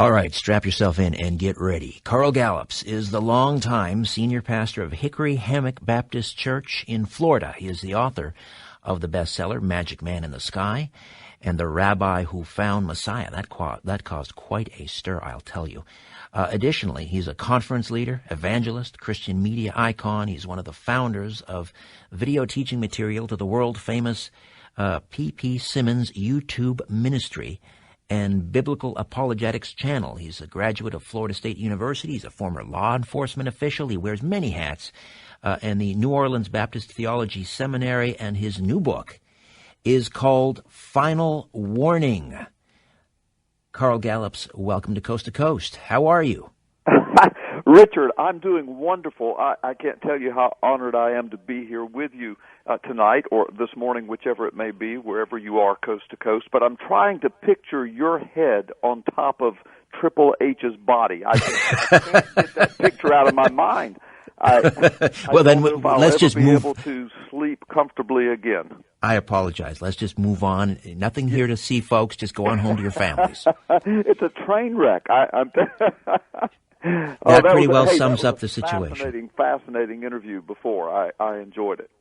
All right, strap yourself in and get ready. Carl Gallups is the longtime senior pastor of Hickory Hammock Baptist Church in Florida. He is the author of the bestseller Magic Man in the Sky and The Rabbi Who Found Messiah. That caused quite a stir, I'll tell you. Additionally, he's a conference leader, evangelist, Christian media icon. He's one of the founders of video teaching material to the world-famous P.P. Simmons YouTube ministry and Biblical Apologetics channel. He's a graduate of Florida State University. He's a former law enforcement official. He wears many hats. And the New Orleans Baptist Theology Seminary, and his new book is called Final Warning. Carl Gallups, welcome to Coast. How are you? Richard, I'm doing wonderful. I can't tell you how honored I am to be here with you tonight or this morning, whichever it may be, wherever you are coast to coast. But I'm trying to picture your head on top of Triple H's body. I can't get that picture out of my mind. Well, then let's just move. Be able to sleep comfortably again. I apologize. Let's just move on. Nothing here to see, folks. Just go on home to your families. It's a train wreck. That pretty well sums up the situation. Fascinating interview before. I enjoyed it.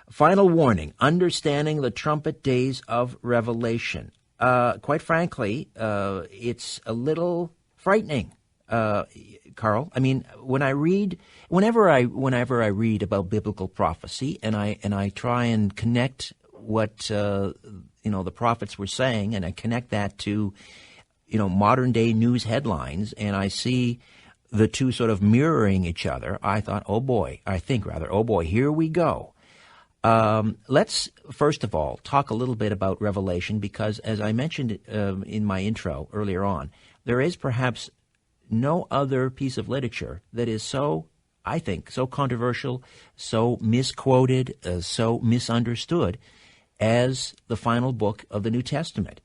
Final warning, understanding the trumpet days of Revelation. Quite frankly, it's a little frightening, Carl. I mean, whenever I read about biblical prophecy, and I try and connect what the prophets were saying, and I connect that to modern day news headlines, and I see the two sort of mirroring each other, I think, oh boy, here we go. Let's first of all talk a little bit about Revelation, because as I mentioned in my intro earlier on, there is perhaps no other piece of literature that is so controversial, so misquoted, so misunderstood as the final book of the New Testament.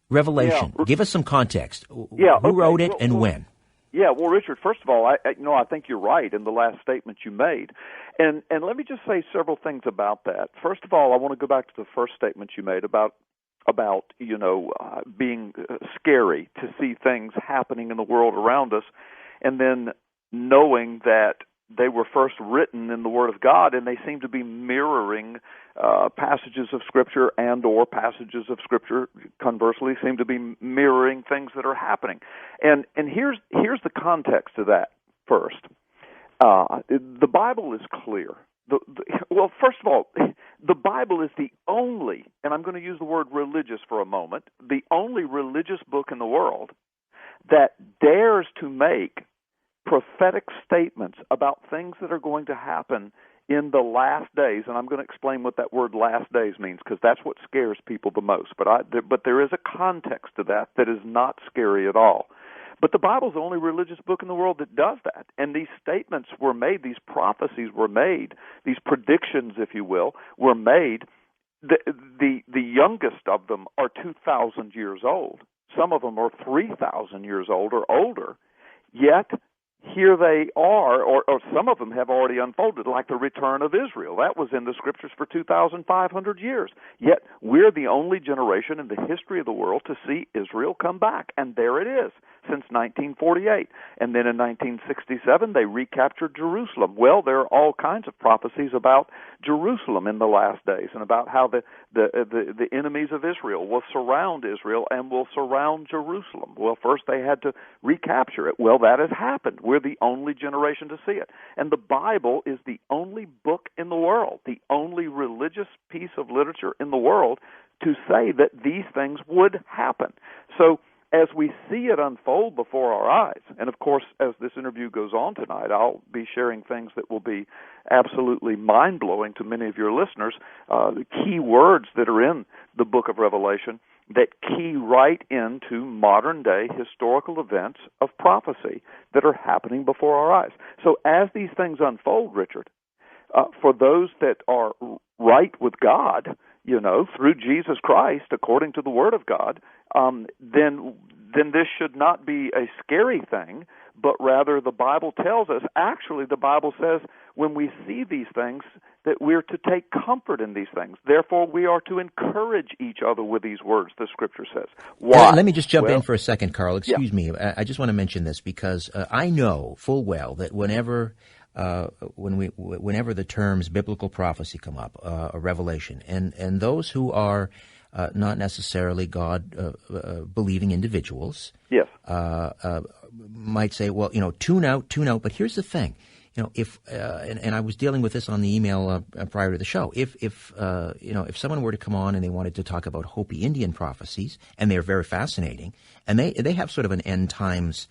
Revelation. Yeah. Give us some context. Yeah, Who wrote it and when? Yeah, well, Richard, first of all, I think you're right in the last statement you made. And let me just say several things about that. First of all, I want to go back to the first statement you made about being scary to see things happening in the world around us, and then knowing that they were first written in the Word of God, and they seem to be mirroring passages of Scripture or passages of Scripture, conversely, seem to be mirroring things that are happening. And here's the context of that first. The Bible is clear. Well, first of all, the Bible is the only, and I'm going to use the word religious for a moment, the only religious book in the world that dares to make prophetic statements about things that are going to happen in the last days, and I'm going to explain what that word last days means, because that's what scares people the most. But there is a context to that is not scary at all. But the Bible's the only religious book in the world that does that. And these statements were made, these prophecies were made, these predictions, if you will, were made. The youngest of them are 2,000 years old. Some of them are 3,000 years old or older. Yet here they are, or some of them have already unfolded, like the return of Israel. That was in the Scriptures for 2,500 years. Yet we're the only generation in the history of the world to see Israel come back. And there it is, since 1948. And then in 1967, they recaptured Jerusalem. Well, there are all kinds of prophecies about Jerusalem in the last days, and about how the enemies of Israel will surround Israel and will surround Jerusalem. Well, first they had to recapture it. Well, that has happened. We're the only generation to see it. And the Bible is the only book in the world, the only religious piece of literature in the world to say that these things would happen. So as we see it unfold before our eyes, and of course, as this interview goes on tonight, I'll be sharing things that will be absolutely mind-blowing to many of your listeners, the key words that are in the book of Revelation that key right into modern-day historical events of prophecy that are happening before our eyes. So as these things unfold, Richard, for those that are right with God, through Jesus Christ, according to the Word of God, then this should not be a scary thing, but rather the Bible tells us, actually the Bible says when we see these things, that we're to take comfort in these things. Therefore, we are to encourage each other with these words, the Scripture says. Why? Let me just jump in for a second, Carl. Excuse yeah. me. I just want to mention this because I know full well that whenever the terms biblical prophecy come up, or revelation, and those who are not necessarily God believing individuals, Yes, might say, well, tune out. But here's the thing. If and I was dealing with this on the email prior to the show. If someone were to come on and they wanted to talk about Hopi Indian prophecies, and they're very fascinating, and they have sort of an end times.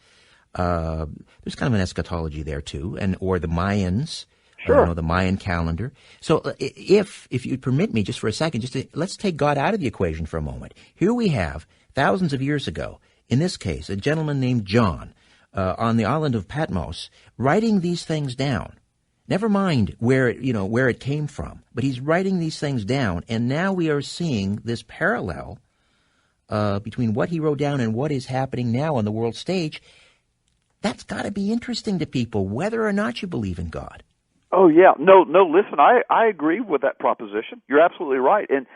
There's kind of an eschatology there too, or the Mayans. sure. The Mayan calendar. So if you'd permit me just for a second, let's take God out of the equation for a moment. Here we have thousands of years ago, in this case, a gentleman named John. On the island of Patmos, writing these things down. Never mind where it came from, but he's writing these things down, and now we are seeing this parallel between what he wrote down and what is happening now on the world stage. That's got to be interesting to people, whether or not you believe in God. Oh yeah, no. Listen, I agree with that proposition. You're absolutely right. And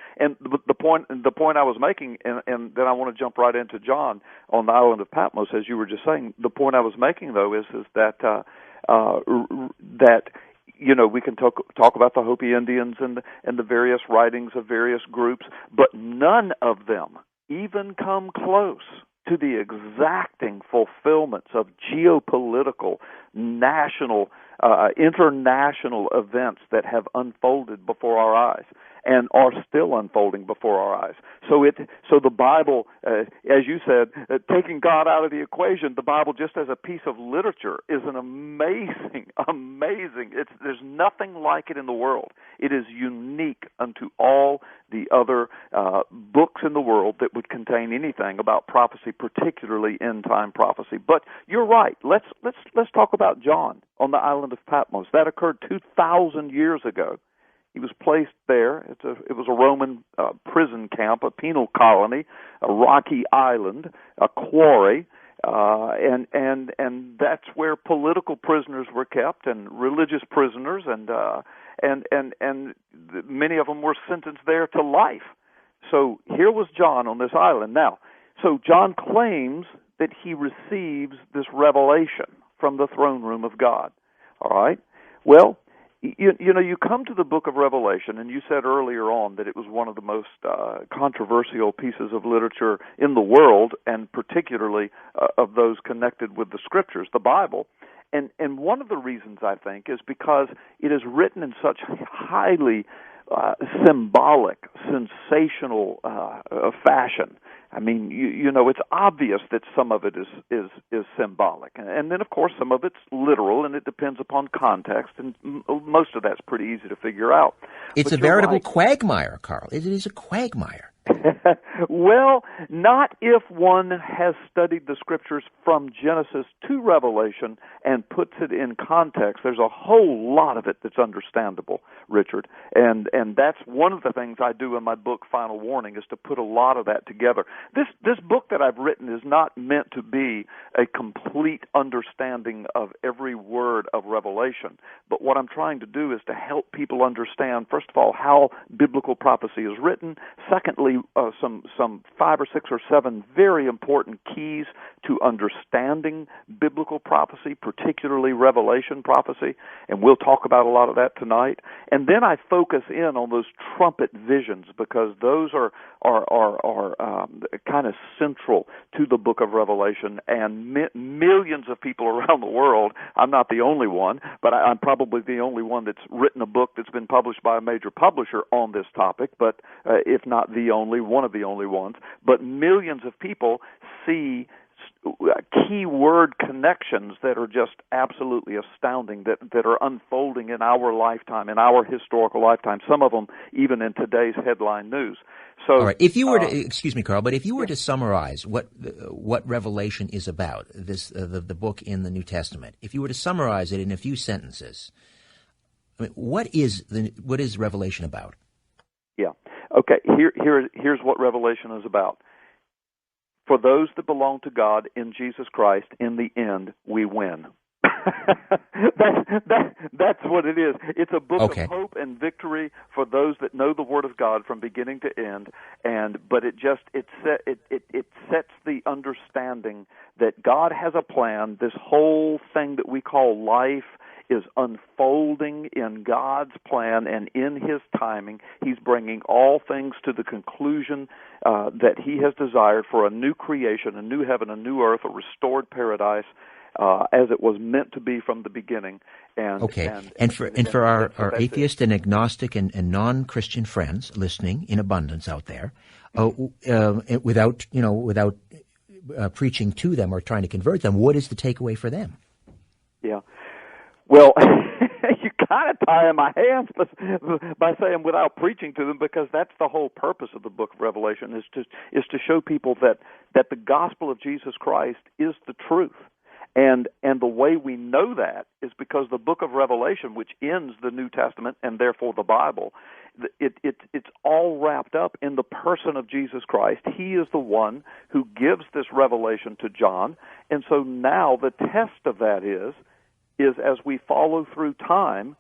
the point I was making, and then I want to jump right into John on the island of Patmos, as you were just saying. The point I was making though is that that we can talk about the Hopi Indians and the various writings of various groups, but none of them even come close to the exacting fulfillments of geopolitical, national, international events that have unfolded before our eyes and are still unfolding before our eyes. So the Bible, as you said, taking God out of the equation, the Bible just as a piece of literature is an amazing. There's nothing like it in the world. It is unique unto all the other books in the world that would contain anything about prophecy, particularly end-time prophecy. But you're right. Let's talk about John on the island of Patmos. That occurred 2,000 years ago. He was placed there. It was a Roman prison camp, a penal colony, a rocky island, a quarry, and that's where political prisoners were kept and religious prisoners, and many of them were sentenced there to life. So here was John on this island. Now, so John claims that he receives this revelation from the throne room of God. All right? Well, you come to the book of Revelation, and you said earlier on that it was one of the most controversial pieces of literature in the world, and particularly of those connected with the Scriptures, the Bible. And one of the reasons, I think, is because it is written in such highly symbolic, sensational fashion. I mean, it's obvious that some of it is symbolic, and then of course some of it's literal, and it depends upon context, and most of that's pretty easy to figure out. It's a veritable quagmire, Carl. It is a quagmire. Well, not if one has studied the Scriptures from Genesis to Revelation and puts it in context. There's a whole lot of it that's understandable, Richard, and that's one of the things I do in my book, Final Warning, is to put a lot of that together. This book that I've written is not meant to be a complete understanding of every word of Revelation, but what I'm trying to do is to help people understand, first of all, how biblical prophecy is written, secondly, some 5 or 6 or 7 very important keys to understanding biblical prophecy, particularly Revelation prophecy, and we'll talk about a lot of that tonight. And then I focus in on those trumpet visions, because those are kind of central to the book of Revelation, and millions of people around the world. I'm not the only one, but I'm probably the only one that's written a book that's been published by a major publisher on this topic, but if not the only, one of the only ones. But millions of people see key word connections that are just absolutely astounding, that are unfolding in our lifetime, in our historical lifetime, some of them even in today's headline news. So, all right. If you were to, excuse me, Carl, but if you were to summarize what Revelation is about, the book in the New Testament, if you were to summarize it in a few sentences, I mean, what is Revelation about? Yeah. Okay. Here's what Revelation is about. For those that belong to God in Jesus Christ, in the end, we win. That's what it is. It's a book Okay. of hope and victory for those that know the Word of God from beginning to end. But it sets the understanding that God has a plan. This whole thing that we call life is unfolding in God's plan and in His timing. He's bringing all things to the conclusion that He has desired for a new creation, a new heaven, a new earth, a restored paradise, as it was meant to be from the beginning. And for our atheist and agnostic and non-Christian friends listening in abundance out there, without preaching to them or trying to convert them, what is the takeaway for them? Yeah. Well, you kind of tie in my hands by saying without preaching to them, because that's the whole purpose of the book of Revelation, is to show people that the gospel of Jesus Christ is the truth. And the way we know that is because the book of Revelation, which ends the New Testament and therefore the Bible, it's all wrapped up in the person of Jesus Christ. He is the one who gives this revelation to John. And so now the test of that is as we follow through time,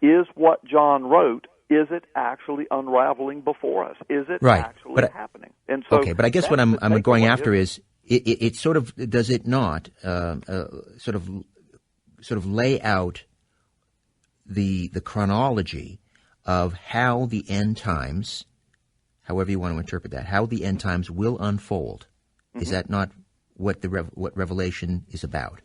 is what John wrote, is it actually unraveling before us? Is it actually happening? And so, okay, but I guess what I'm going after is it sort of, does it not sort of lay out the chronology of how the end times, however you want to interpret that, how the end times will unfold? Mm-hmm. Is that not what what Revelation is about?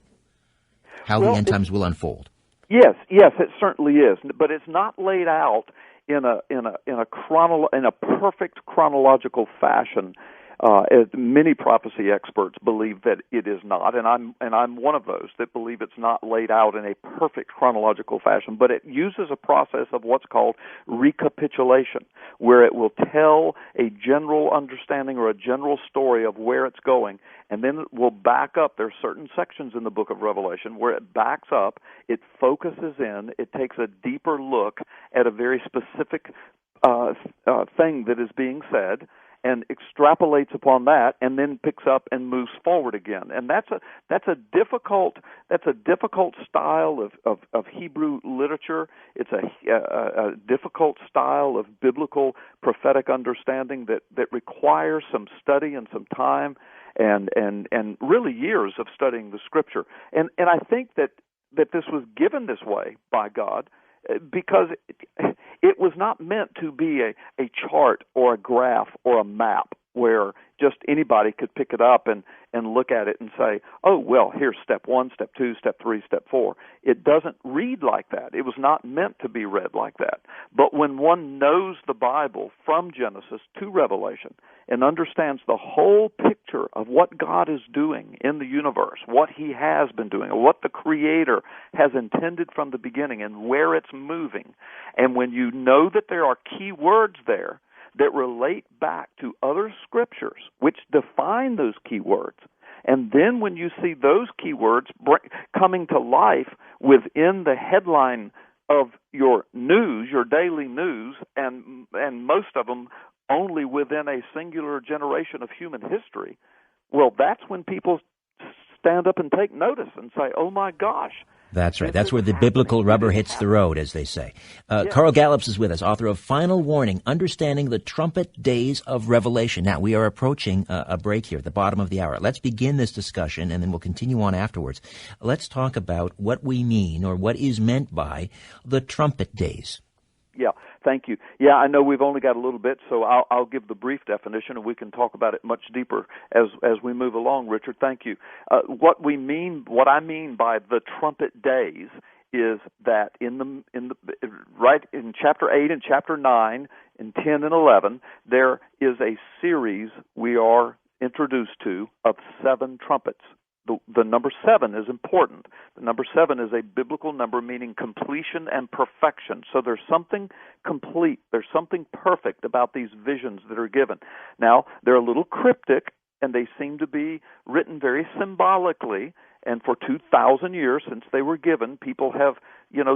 How the end times will unfold? Yes, it certainly is, but it's not laid out in a perfect chronological fashion. As many prophecy experts believe that it is not, and I'm one of those that believe it's not laid out in a perfect chronological fashion, but it uses a process of what's called recapitulation, where it will tell a general understanding or a general story of where it's going, and then it will back up. There are certain sections in the book of Revelation where it backs up, it focuses in, it takes a deeper look at a very specific thing that is being said, and extrapolates upon that, and then picks up and moves forward again. And that's a difficult style of Hebrew literature. It's a difficult style of biblical prophetic understanding that requires some study and some time and really years of studying the Scripture. And I think that this was given this way by God, because it was not meant to be a chart or a graph or a map where just anybody could pick it up and look at it and say, oh, well, here's step 1, step 2, step 3, step 4. It doesn't read like that. It was not meant to be read like that. But when one knows the Bible from Genesis to Revelation and understands the whole picture of what God is doing in the universe, what He has been doing, or what the Creator has intended from the beginning and where it's moving, and when you know that there are key words there that relate back to other scriptures which define those key words, and then when you see those key words coming to life within the headline of your news, your daily news, and most of them only within a singular generation of human history, well, that's when people stand up and take notice and say, oh my gosh. That's right. That's where the biblical rubber hits the road, as they say. Carl Gallups is with us, author of Final Warning, Understanding the Trumpet Days of Revelation. Now, we are approaching a break here at the bottom of the hour. Let's begin this discussion, and then we'll continue on afterwards. Let's talk about what we mean, or what is meant by, the trumpet days. Yeah, thank you. Yeah, I know we've only got a little bit, so I'll give the brief definition, and we can talk about it much deeper as we move along. Richard, thank you. What I mean by the trumpet days is that in chapter 8 and chapter 9 and 10 and 11, there is a series we are introduced to of 7 trumpets. The number 7 is important. The number 7 is a biblical number meaning completion and perfection. So there's something complete, there's something perfect about these visions that are given. Now, they're a little cryptic, and they seem to be written very symbolically, And for 2,000 years since they were given, people have,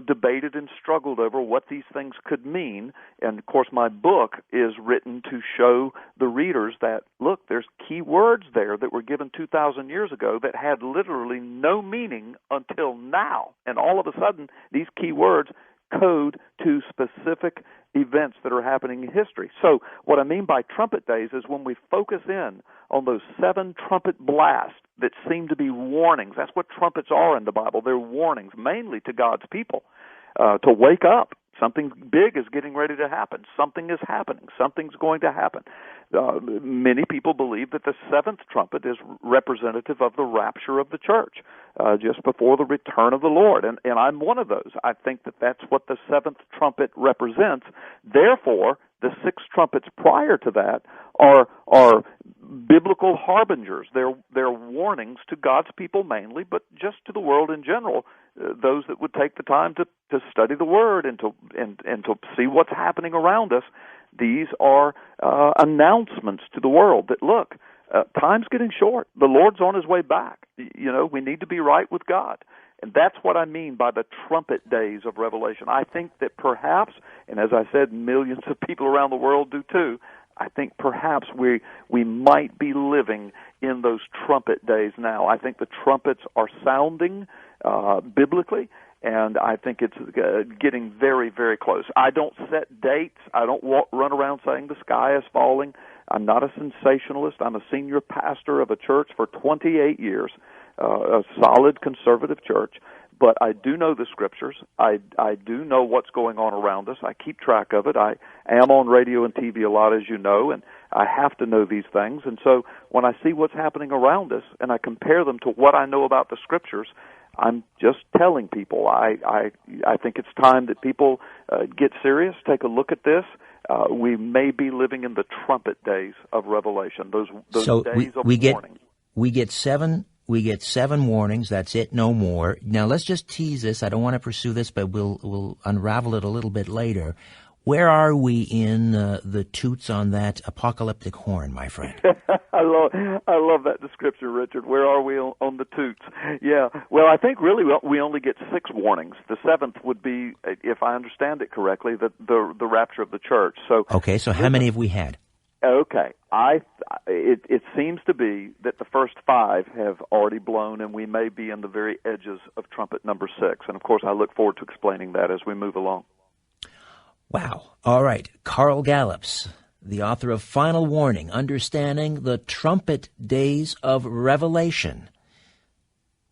debated and struggled over what these things could mean. And, of course, my book is written to show the readers that, look, there's key words there that were given 2,000 years ago that had literally no meaning until now. And all of a sudden, these key words code to specific events that are happening in history. So what I mean by trumpet days is when we focus in on those 7 trumpet blasts that seem to be warnings. That's what trumpets are in the Bible. They're warnings, mainly to God's people, to wake up. Something big is getting ready to happen. Something is happening. Something's going to happen. Many people believe that the 7th trumpet is representative of the rapture of the church, just before the return of the Lord. And I'm one of those. I think that that's what the 7th trumpet represents. Therefore, the 6 trumpets prior to that are biblical harbingers. They're warnings to God's people mainly, but just to the world in general. Those that would take the time to study the Word and to see what's happening around us. These are announcements to the world that, look, time's getting short. The Lord's on His way back. We need to be right with God. And that's what I mean by the trumpet days of Revelation. I think that perhaps, and as I said, millions of people around the world do too, I think perhaps we might be living in those trumpet days now. I think the trumpets are sounding biblically, and I think it's getting very, very close. I don't set dates. I don't run around saying the sky is falling. I'm not a sensationalist. I'm a senior pastor of a church for 28 years, a solid conservative church. But I do know the Scriptures. I do know what's going on around us. I keep track of it. I am on radio and TV a lot, as you know, and I have to know these things. And so when I see what's happening around us and I compare them to what I know about the Scriptures, I'm just telling people I think it's time that people get serious, take a look at this. We may be living in the trumpet days of Revelation, those days of warning. We get seven warnings. That's it, no more. Now let's just tease this. I don't want to pursue this, but we'll unravel it a little bit later. Where are we in the toots on that apocalyptic horn, my friend? I love that description, Richard. Where are we on the toots? Yeah. Well, I think really we only get 6 warnings. The 7th would be, if I understand it correctly, the rapture of the church. So okay. So how many have we had? Okay. It seems to be that the first 5 have already blown, and we may be in the very edges of trumpet number 6. And of course, I look forward to explaining that as we move along. Wow. All right. Carl Gallups, the author of Final Warning, Understanding the Trumpet Days of Revelation.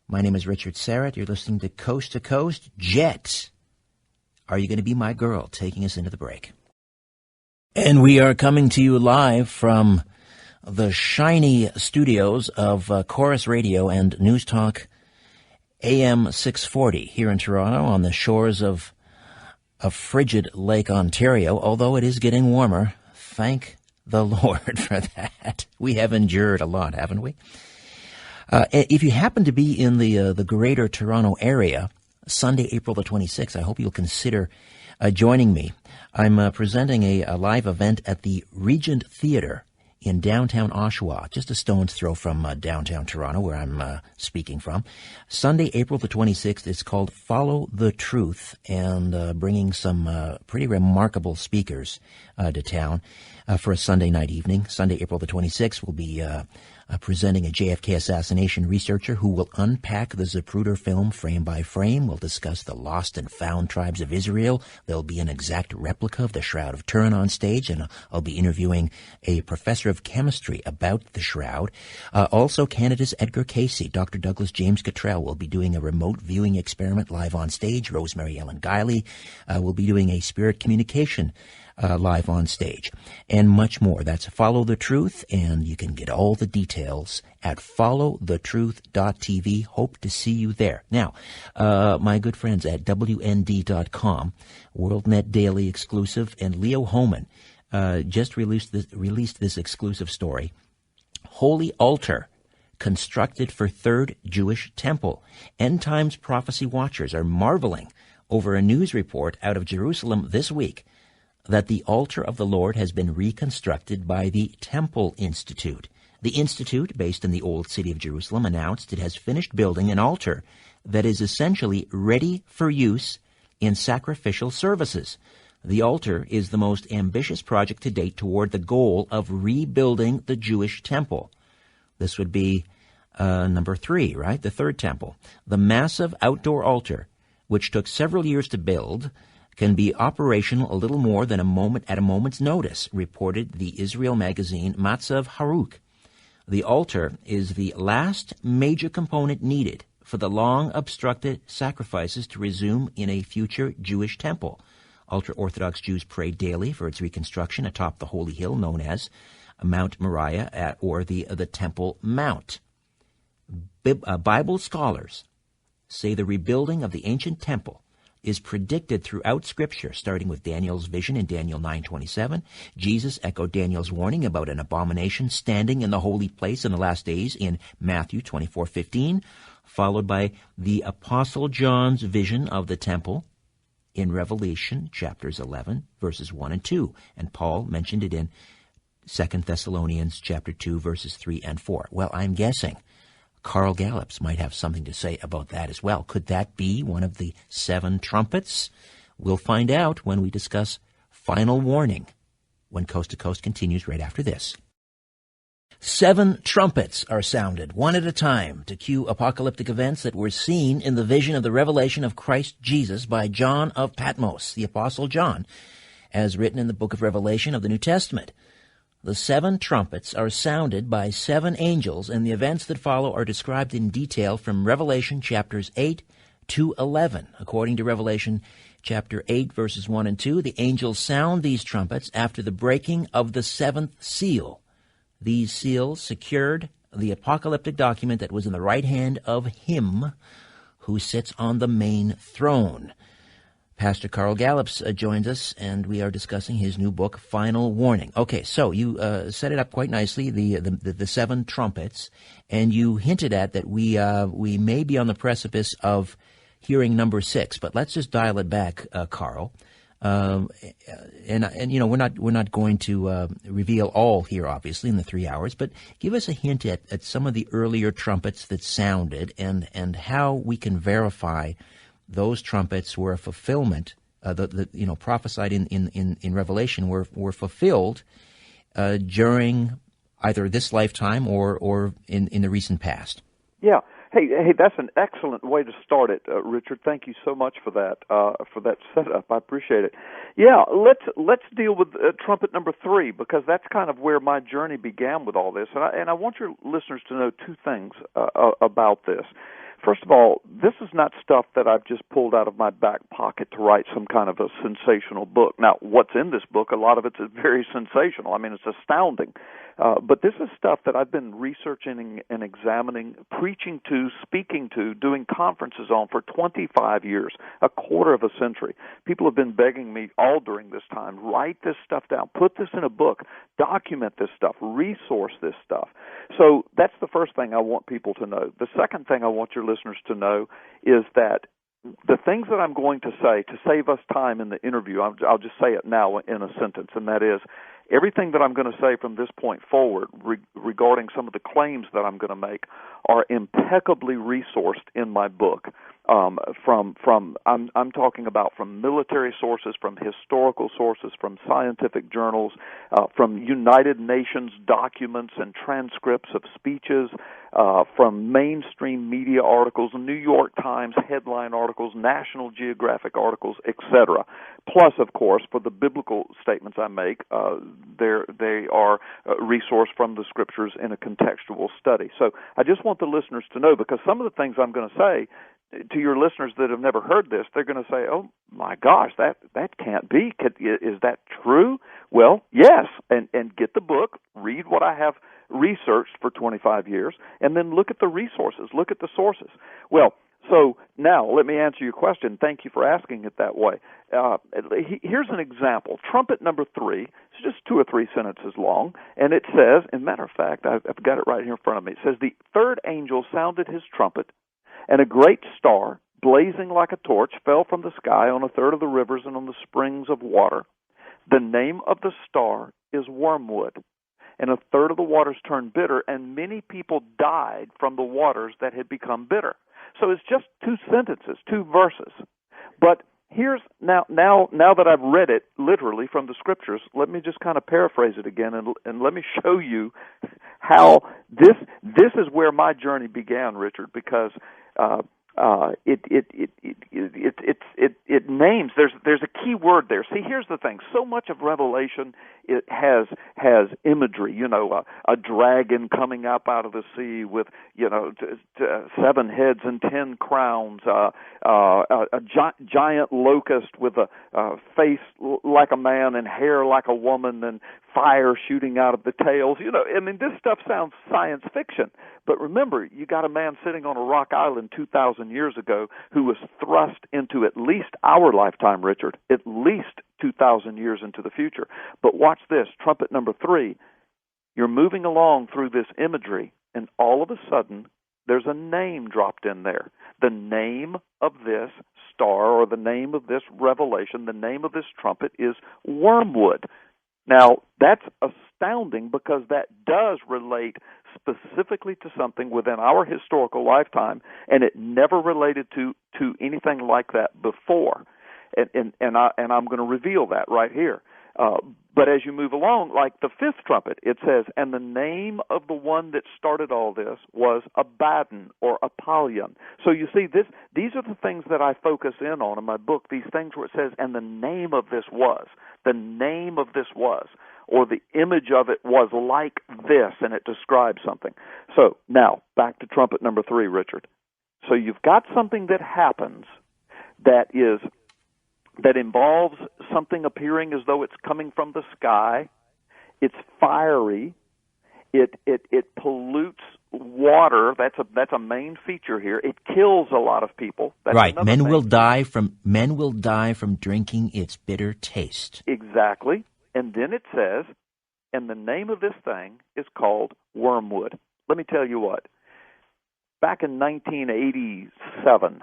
My name is Richard Serrett. You're listening to Coast. Jet, are you going to be my girl? Taking us into the break. And we are coming to you live from the shiny studios of Chorus Radio and News Talk AM 640 here in Toronto on the shores of frigid Lake Ontario, although it is getting warmer. Thank the Lord for that. We have endured a lot, haven't we? If you happen to be in the greater Toronto area, Sunday, April the 26th, I hope you'll consider joining me. I'm presenting a live event at the Regent Theatre in downtown Oshawa, just a stone's throw from downtown Toronto, where I'm speaking from. Sunday, April the 26th, is called Follow the Truth, and bringing some pretty remarkable speakers to town for a Sunday night evening. Sunday, April the 26th, will be presenting a JFK assassination researcher who will unpack the Zapruder film frame by frame. We'll discuss the lost and found tribes of Israel. There'll be an exact replica of the Shroud of Turin on stage, and I'll be interviewing a professor of chemistry about the Shroud. Also, Canada's Edgar Casey, Dr. Douglas James Cottrell will be doing a remote viewing experiment live on stage. Rosemary Ellen Guiley will be doing a spirit communication live on stage, and much more. That's Follow the Truth, and you can get all the details at followthetruth.tv. Hope to see you there. Now, my good friends at WND.com, WorldNet Daily exclusive, and Leo Homan just released this exclusive story. Holy Altar constructed for Third Jewish Temple. End Times prophecy watchers are marveling over a news report out of Jerusalem this week that the altar of the Lord has been reconstructed by the Temple Institute, The Institute, based in the Old City of Jerusalem, announced it has finished building an altar that is essentially ready for use in sacrificial services. The altar is the most ambitious project to date toward the goal of rebuilding the Jewish temple. This would be number 3, right? The third temple. The massive outdoor altar, which took several years to build, can be operational a little more than at a moment's notice, reported the Israel magazine Matzav Haruk. The altar is the last major component needed for the long obstructed sacrifices to resume in a future Jewish temple. Ultra-Orthodox Jews pray daily for its reconstruction atop the holy hill known as Mount Moriah, or the Temple Mount. Bible scholars say the rebuilding of the ancient temple is predicted throughout Scripture, starting with Daniel's vision in Daniel 9:27. Jesus echoed Daniel's warning about an abomination standing in the holy place in the last days in Matthew 24:15, followed by the Apostle John's vision of the temple in Revelation chapters 11, verses 1 and 2. And Paul mentioned it in 2 Thessalonians chapter 2, verses 3 and 4. Well, I'm guessing Carl Gallups might have something to say about that as well. Could that be one of the 7 trumpets? We'll find out when we discuss Final Warning, when Coast to Coast continues right after this. 7 trumpets are sounded, one at a time, to cue apocalyptic events that were seen in the vision of the revelation of Christ Jesus by John of Patmos, the Apostle John, as written in the book of Revelation of the New Testament. The 7 trumpets are sounded by 7 angels, and the events that follow are described in detail from Revelation chapters 8 to 11. According to Revelation chapter 8, verses 1 and 2, the angels sound these trumpets after the breaking of the 7th seal. These seals secured the apocalyptic document that was in the right hand of him who sits on the main throne. Pastor Carl Gallups joins us, and we are discussing his new book, Final Warning. Okay, so you set it up quite nicely, the 7 trumpets, and you hinted at that we may be on the precipice of hearing number 6, but let's just dial it back, Carl. And you know, we're not going to reveal all here, obviously, in the 3 hours, but give us a hint at some of the earlier trumpets that sounded, and how we can verify those trumpets were a fulfillment, prophesied in Revelation were fulfilled during either this lifetime or in the recent past. Yeah. Hey, that's an excellent way to start it, Richard. Thank you so much for that setup. I appreciate it. Yeah, let's deal with trumpet number 3, because that's kind of where my journey began with all this. And I want your listeners to know 2 things about this. First of all, this is not stuff that I've just pulled out of my back pocket to write some kind of a sensational book. Now, what's in this book, a lot of it's very sensational. I mean, it's astounding. But this is stuff that I've been researching and examining, preaching to, speaking to, doing conferences on for 25 years, a quarter of a century. People have been begging me all during this time, write this stuff down, put this in a book, document this stuff, resource this stuff. So that's the first thing I want people to know. The second thing I want your listeners to know is that the things that I'm going to say, to save us time in the interview, I'll just say it now in a sentence, and that is, everything that I'm going to say from this point forward regarding some of the claims that I'm going to make are impeccably resourced in my book. I'm talking about from military sources, from historical sources, from scientific journals, from United Nations documents and transcripts of speeches, from mainstream media articles, New York Times headline articles, National Geographic articles, etc. Plus, of course, for the biblical statements I make, they are resourced from the Scriptures in a contextual study. So I just want the listeners to know, because some of the things I'm going to say to your listeners that have never heard this, they're going to say, oh, my gosh, that can't be. Is that true? Well, yes, and get the book, read what I have researched for 25 years, and then look at the resources, look at the sources. Well, so now let me answer your question. Thank you for asking it that way. Here's an example. Trumpet number 3, it's just 2 or 3 sentences long, and it says, as a matter of fact, I've got it right here in front of me. It says, the third angel sounded his trumpet, and a great star, blazing like a torch, fell from the sky on a third of the rivers and on the springs of water. The name of the star is Wormwood, and a third of the waters turned bitter, and many people died from the waters that had become bitter. So it's just two sentences, two verses. But here's now that I've read it literally from the Scriptures, let me just kind of paraphrase it again, and let me show you how this is where my journey began, Richard, because it names, there's a key word there. See, here's the thing. So much of Revelation, it has imagery, a dragon coming up out of the sea with, 7 heads and 10 crowns, a giant locust with a face like a man and hair like a woman and fire shooting out of the tails. This stuff sounds science fiction. But remember, you got a man sitting on a rock island 2,000 years ago who was thrust into at least our lifetime, Richard, at least 2,000 years into the future. But watch this, trumpet number 3. You're moving along through this imagery, and all of a sudden, there's a name dropped in there. The name of this star, or the name of this revelation, the name of this trumpet is wormwood. Now, that's astounding because that does relate specifically to something within our historical lifetime, and it never related to anything like that before. And I'm going to reveal that right here. But as you move along, like the 5th trumpet, it says, and the name of the one that started all this was Abaddon or Apollyon. So you see, these are the things that I focus in on in my book, these things where it says, and the name of this was, or the image of it was like this, and it describes something. So now, back to trumpet number 3, Richard. So you've got something that happens that involves something appearing as though it's coming from the sky. It's fiery. It pollutes water. That's a main feature here. It kills a lot of people. That's right. Men will die from drinking its bitter taste. Exactly. And then it says, and the name of this thing is called wormwood. Let me tell you what. Back in 1987,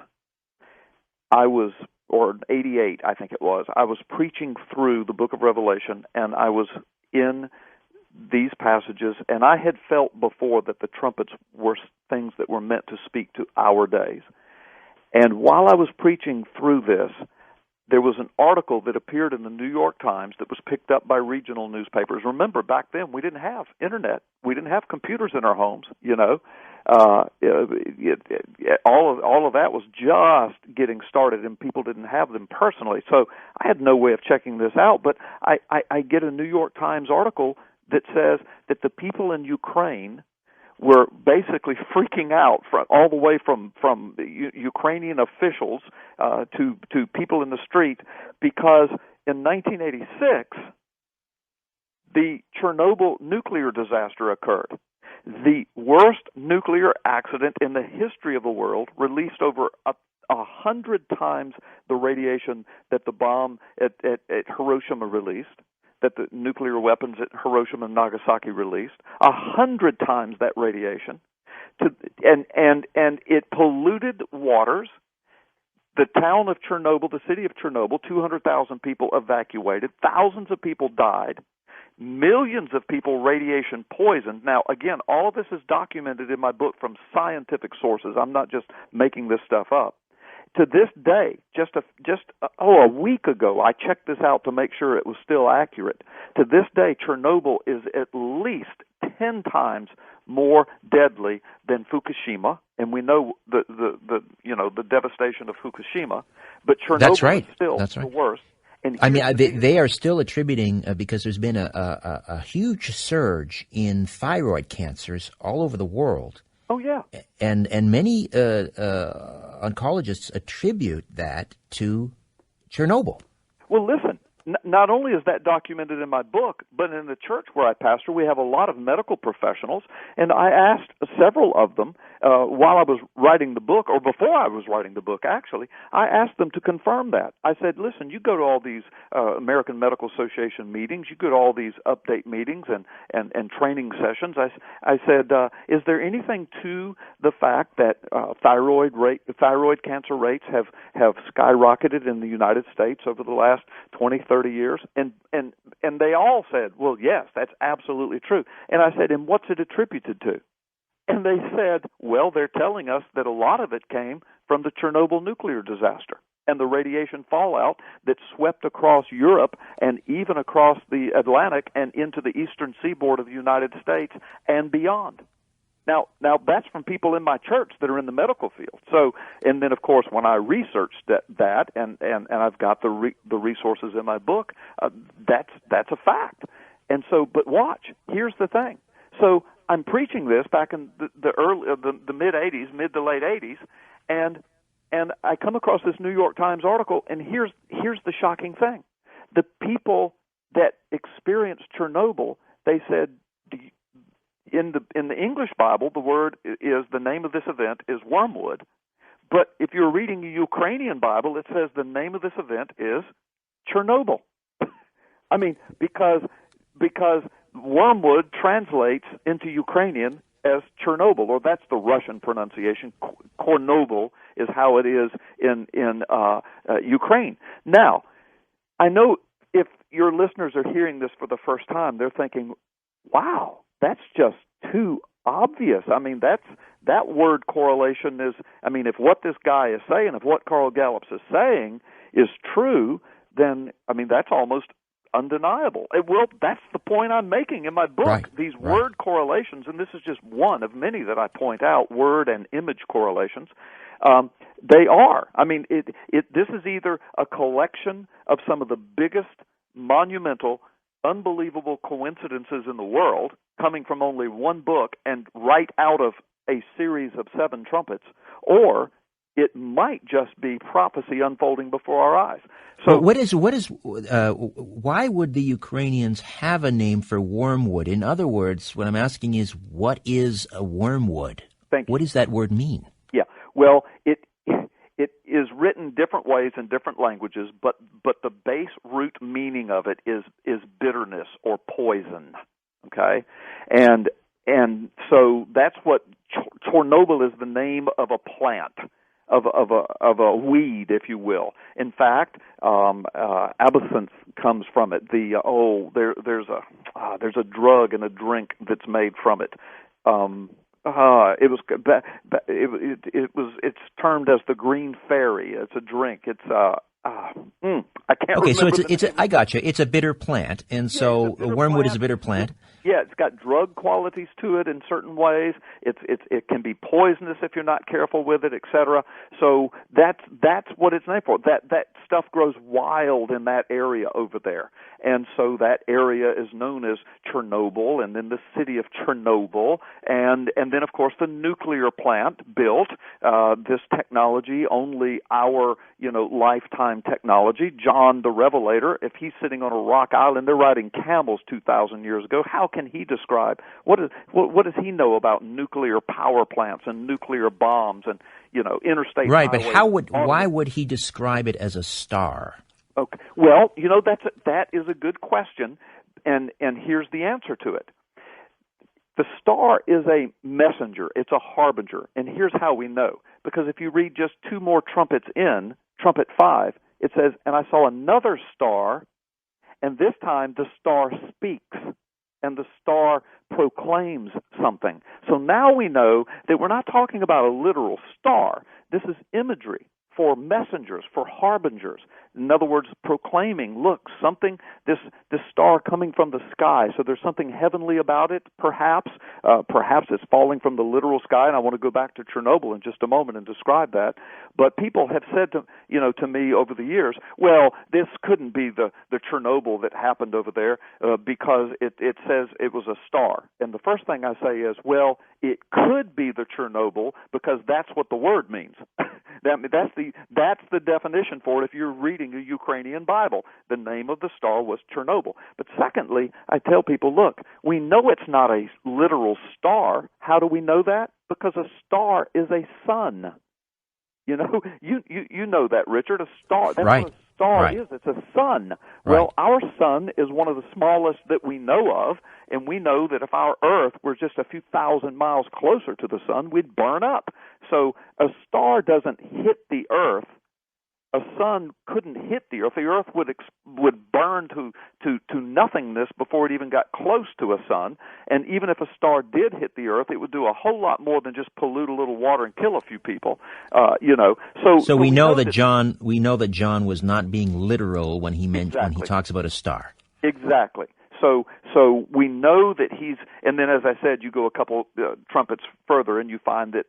or 88, I think it was, I was preaching through the book of Revelation, and I was in these passages, and I had felt before that the trumpets were things that were meant to speak to our days. And while I was preaching through this, there was an article that appeared in the New York Times that was picked up by regional newspapers. Remember, back then, we didn't have internet. We didn't have computers in our homes, all of that was just getting started, and people didn't have them personally. So I had no way of checking this out, but I get a New York Times article that says that the people in Ukraine were basically freaking out all the way from Ukrainian officials to people in the street, because in 1986 the Chernobyl nuclear disaster occurred. The worst nuclear accident in the history of the world, released over 100 times the radiation that the bomb at Hiroshima released, that the nuclear weapons at Hiroshima and Nagasaki released, 100 times that radiation, and it polluted waters. The town of Chernobyl, the city of Chernobyl, 200,000 people evacuated, thousands of people died, millions of people radiation poisoned. Now, again, all of this is documented in my book from scientific sources. I'm not just making this stuff up. To this day, a week ago, I checked this out to make sure it was still accurate. To this day, Chernobyl is at least 10 times more deadly than Fukushima, and we know the devastation of Fukushima. But Chernobyl is still the worst. And they are still attributing, because there's been a huge surge in thyroid cancers all over the world. Oh, yeah. And many oncologists attribute that to Chernobyl. Well, listen, not only is that documented in my book, but in the church where I pastor, we have a lot of medical professionals, and I asked several of them while I was writing the book, or before I was writing the book, actually, I asked them to confirm that. I said, listen, you go to all these American Medical Association meetings, you go to all these update meetings and training sessions. I said, is there anything to the fact that thyroid cancer rates have skyrocketed in the United States over the last 20, 30 30 years? And they all said, well, yes, that's absolutely true. And I said, and what's it attributed to? And they said, well, they're telling us that a lot of it came from the Chernobyl nuclear disaster and the radiation fallout that swept across Europe and even across the Atlantic and into the eastern seaboard of the United States and beyond. Now that's from people in my church that are in the medical field. So, and then of course when I researched that and I've got the resources in my book, that's a fact. And so, but watch, here's the thing. So I'm preaching this back in the mid '80s, mid to late '80s, and I come across this New York Times article, and here's the shocking thing: the people that experienced Chernobyl, they said. In the English Bible, the word is, the name of this event is wormwood. But if you're reading a Ukrainian Bible, it says the name of this event is Chernobyl. I mean, because wormwood translates into Ukrainian as Chernobyl, or that's the Russian pronunciation. Kornobyl is how it is in Ukraine. Now, I know if your listeners are hearing this for the first time, they're thinking, wow, that's just too obvious. I mean, that word correlation is, I mean, if what this guy is saying, if what Carl Gallups is saying is true, then, I mean, that's almost undeniable. Well, that's the point I'm making in my book. Right, These word correlations, and this is just one of many that I point out, word and image correlations, they are. I mean, this is either a collection of some of the biggest monumental, unbelievable coincidences in the world, coming from only one book and right out of a series of 7 trumpets, or it might just be prophecy unfolding before our eyes. So, why would the Ukrainians have a name for wormwood? In other words, what I'm asking is, what is a wormwood? Thank you. What does that word mean? Yeah, well, it is written different ways in different languages, but the base root meaning of it is bitterness or poison. Okay, and so that's what Chernobyl is, the name of a plant, of a weed, if you will. In fact, absinthe comes from it. There's a drug and a drink that's made from it. It's termed as the green fairy. It's a drink. It's I can't okay, remember. Okay, so I got you. It's a bitter plant, and so wormwood is a bitter plant. Yeah, it's got drug qualities to it in certain ways. It can be poisonous if you're not careful with it, etc. So that's what it's named for. That stuff grows wild in that area over there, and so that area is known as Chernobyl, and then the city of Chernobyl, and then of course the nuclear plant built. This technology, only our lifetime technology. John the Revelator, if he's sitting on a rock island, they're riding camels 2,000 years ago. How can he describe what does he know about nuclear power plants and nuclear bombs and interstate right? highways? But why would he describe it as a star? Okay, well, that is a good question, and here's the answer to it. The star is a messenger; it's a harbinger, and here's how we know. Because if you read just 2 more trumpets in trumpet 5, it says, "And I saw another star, and this time the star speaks." And the star proclaims something. So now we know that we're not talking about a literal star. This is imagery for messengers, for harbingers. In other words, proclaiming, look, something, this star coming from the sky. So there's something heavenly about it, perhaps. Perhaps it's falling from the literal sky, and I want to go back to Chernobyl in just a moment and describe that. But people have said to me over the years, well, this couldn't be the Chernobyl that happened over there because it says it was a star. And the first thing I say is, well, it could be the Chernobyl because that's what the word means. That's the definition for it if you're reading a Ukrainian Bible. The name of the star was Chernobyl. But secondly, I tell people, look, we know it's not a literal star. How do we know that? Because a star is a sun. You know that, Richard. A star. That's right. what a star right. is. It's a sun. Right. Well, our sun is one of the smallest that we know of, and we know that if our Earth were just a few thousand miles closer to the sun, we'd burn up. So a star doesn't hit the Earth a sun couldn't hit the Earth. The Earth would burn to nothingness before it even got close to a sun. And even if a star did hit the Earth, it would do a whole lot more than just pollute a little water and kill a few people. So we know that John was not being literal when he when he talks about a star. Exactly. So we know that and then as I said, you go a couple trumpets further and you find that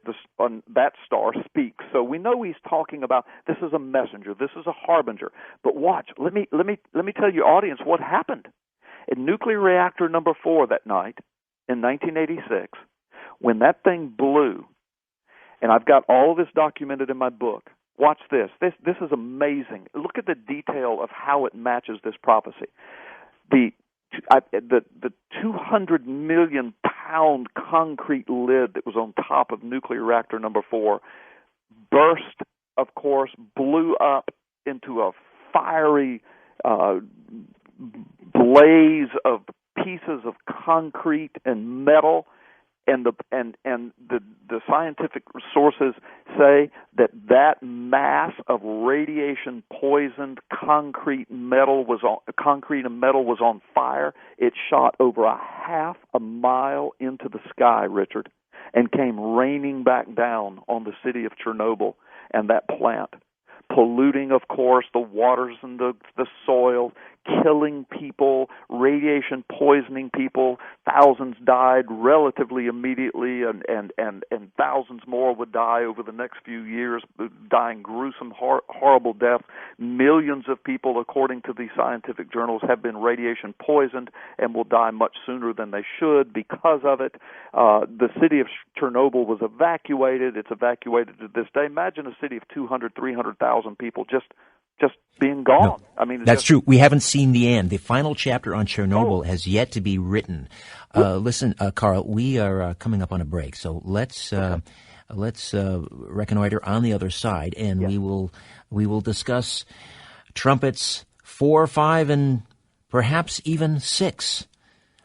that star speaks. So we know he's talking about this is a messenger, this is a harbinger. But watch, let me tell your audience what happened. In nuclear reactor number 4 that night in 1986, when that thing blew, and I've got all of this documented in my book. Watch this. This is amazing. Look at the detail of how it matches this prophecy. The 200 million pound concrete lid that was on top of nuclear reactor number 4 burst, of course, blew up into a fiery blaze of pieces of concrete and metal. And the scientific sources say that mass of radiation poisoned concrete and metal was on fire. It shot over a half a mile into the sky, Richard, and came raining back down on the city of Chernobyl and that plant, polluting, of course, the waters and the soil, killing people, radiation poisoning people. Thousands died relatively immediately, and thousands more would die over the next few years, dying gruesome, horrible deaths. Millions of people, according to the scientific journals, have been radiation poisoned and will die much sooner than they should because of it. The city of Chernobyl was evacuated. It's evacuated to this day. Imagine a city of 200, 300,000 people just being gone. No, I mean, that's true. We haven't seen the end. The final chapter on Chernobyl has yet to be written. Listen, Carl, we are coming up on a break, so let's reconnoiter on the other side, and we will discuss trumpets 4, 5, and perhaps even 6.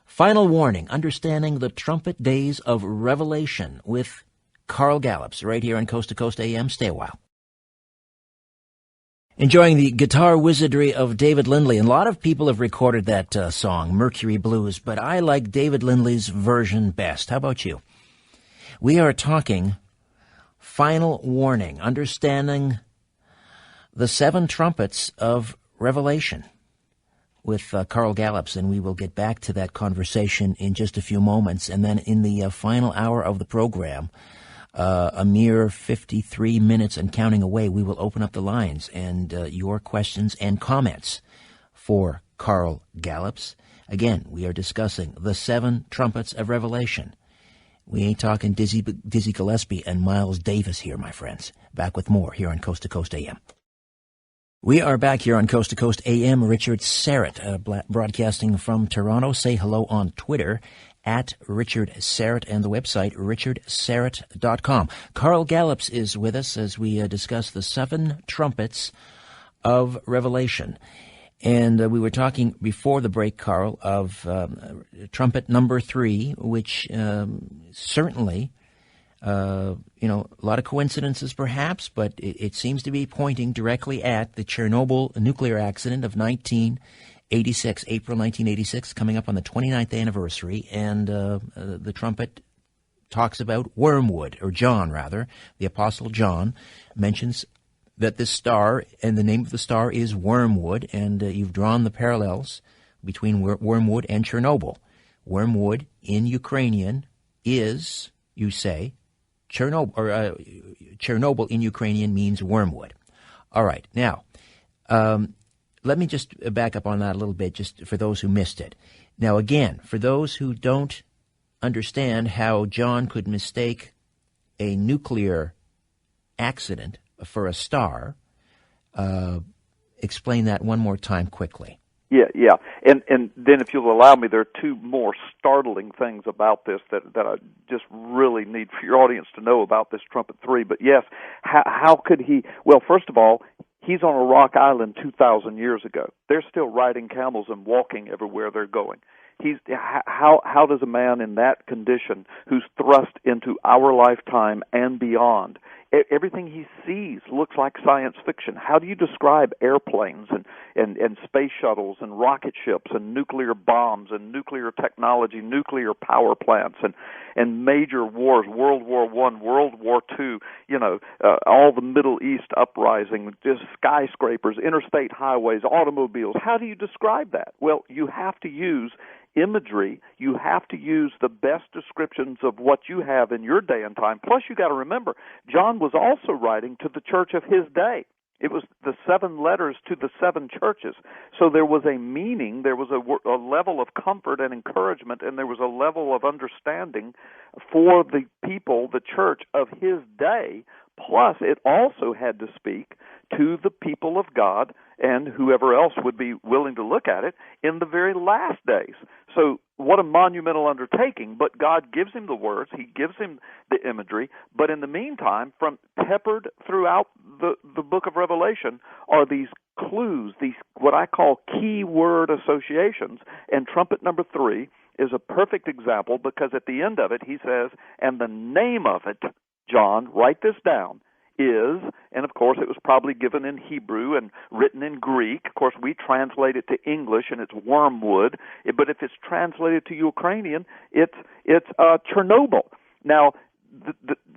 Final warning: understanding the trumpet days of Revelation with Carl Gallups, right here on Coast to Coast AM. Stay a while. Enjoying the guitar wizardry of David Lindley. And a lot of people have recorded that song, Mercury Blues, but I like David Lindley's version best. How about you? We are talking final warning, understanding the 7 trumpets of Revelation with Carl Gallups, and we will get back to that conversation in just a few moments. And then in the final hour of the program, a mere 53 minutes and counting away, we will open up the lines and your questions and comments for Carl Gallups. Again, we are discussing the 7 trumpets of Revelation. We ain't talking Dizzy Gillespie and Miles Davis here, my friends. Back with more here on Coast to Coast AM. We are back here on Coast to Coast AM. Richard Serrett, broadcasting from Toronto. Say hello on Twitter at Richard Serrett, and the website richardserrett.com. Carl Gallups is with us as we discuss the 7 trumpets of Revelation. And we were talking before the break, Carl, of trumpet number 3, which certainly, a lot of coincidences perhaps, but it seems to be pointing directly at the Chernobyl nuclear accident of April 1986, coming up on the 29th anniversary, and the trumpet talks about wormwood, or John, rather. The Apostle John mentions that this star, and the name of the star is wormwood, and you've drawn the parallels between wormwood and Chernobyl. Wormwood in Ukrainian is, you say, Chernobyl in Ukrainian means wormwood. All right, now, let me just back up on that a little bit, just for those who missed it. Now, again, for those who don't understand how John could mistake a nuclear accident for a star, explain that one more time quickly. Yeah. And then if you'll allow me, there are 2 more startling things about this that I just really need for your audience to know about this Trumpet 3. But yes, how could he? Well, first of all, he's on a rock island 2,000 years ago. They're still riding camels and walking everywhere they're going. How does a man in that condition, who's thrust into our lifetime and beyond, everything he sees looks like science fiction. How do you describe airplanes and space shuttles and rocket ships and nuclear bombs and nuclear technology, nuclear power plants and major wars, World War I, World War II, all the Middle East uprising, just skyscrapers, interstate highways, automobiles? How do you describe that? Well, you have to use imagery. You have to use the best descriptions of what you have in your day and time. Plus, you got to remember, John was also writing to the church of his day. It was the 7 letters to the 7 churches. So there was a meaning, there was a level of comfort and encouragement, and there was a level of understanding for the people, the church of his day. Plus, it also had to speak to the people of God and whoever else would be willing to look at it in the very last days. So what a monumental undertaking, but God gives him the words, he gives him the imagery, but in the meantime, from peppered throughout the book of Revelation are these clues, these what I call key word associations, and trumpet number 3 is a perfect example because at the end of it he says, and the name of it, John, write this down, is, and of course it was probably given in Hebrew and written in Greek. Of course, we translate it to English and it's wormwood, but if it's translated to Ukrainian, it's Chernobyl. Now,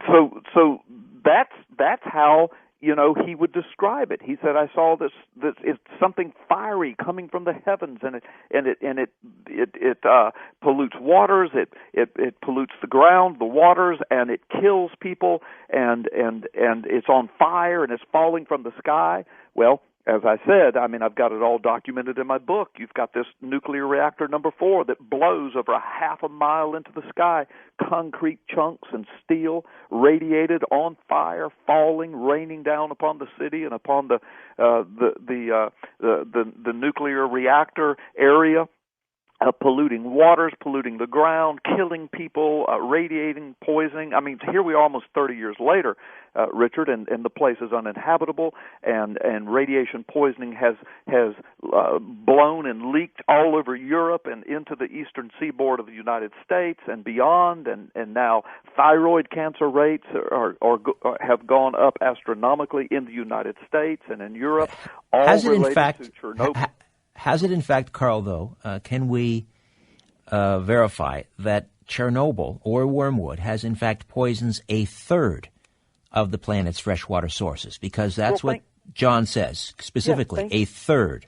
so that's how he would describe it. He said, "I saw this. It's something fiery coming from the heavens, and it pollutes waters. It pollutes the ground, the waters, and it kills people. And it's on fire, and it's falling from the sky." Well, as I said, I've got it all documented in my book. You've got this nuclear reactor number 4 that blows over a half a mile into the sky, concrete chunks and steel radiated on fire, falling, raining down upon the city and upon the nuclear reactor area. Polluting waters, polluting the ground, killing people, radiating, poisoning. Here we are almost 30 years later, Richard, and the place is uninhabitable, and radiation poisoning has blown and leaked all over Europe and into the eastern seaboard of the United States and beyond, and now thyroid cancer rates have gone up astronomically in the United States and in Europe, all related to Chernobyl. Has it in fact, Carl, though, can we verify that Chernobyl or wormwood has in fact poisons a third of the planet's freshwater sources? Because that's what John says, specifically, a third.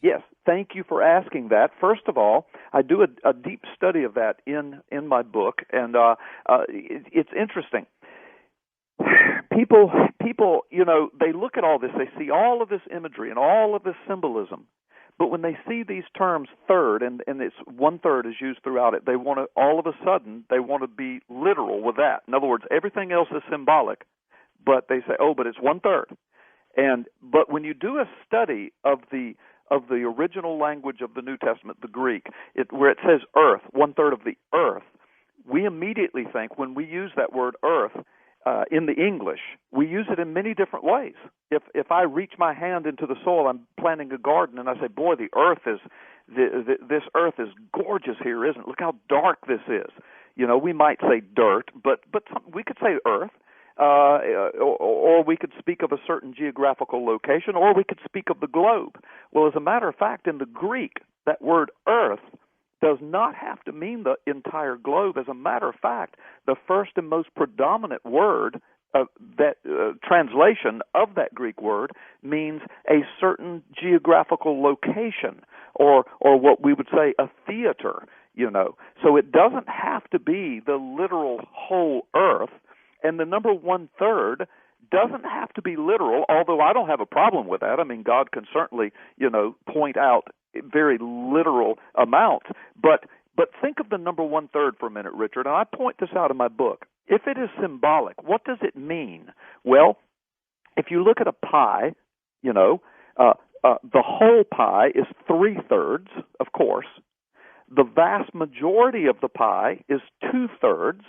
Yes, thank you for asking that. First of all, I do a deep study of that in my book, and it's interesting. People, they look at all this, they see all of this imagery and all of this symbolism, but when they see these terms third, and it's 1/3 is used throughout it, they want to, all of a sudden, they want to be literal with that. In other words, everything else is symbolic, but they say, but it's 1/3. But when you do a study of the original language of the New Testament, the Greek, where it says earth, 1/3 of the earth, we immediately think when we use that word earth, in the English, we use it in many different ways. If I reach my hand into the soil, I'm planting a garden, and I say, boy, the earth is, this earth is gorgeous here, isn't it? Look how dark this is. We might say dirt, but we could say earth, or we could speak of a certain geographical location, or we could speak of the globe. Well, as a matter of fact, in the Greek, that word earth does not have to mean the entire globe. As a matter of fact, the first and most predominant word, translation of that Greek word, means a certain geographical location, or what we would say a theater, So it doesn't have to be the literal whole earth, and the number 1/3 doesn't have to be literal, although I don't have a problem with that. God can certainly, point out very literal amounts. But think of the number 1/3 for a minute, Richard, and I point this out in my book. If it is symbolic, what does it mean? Well, if you look at a pie, the whole pie is 3/3, of course. The vast majority of the pie is 2/3,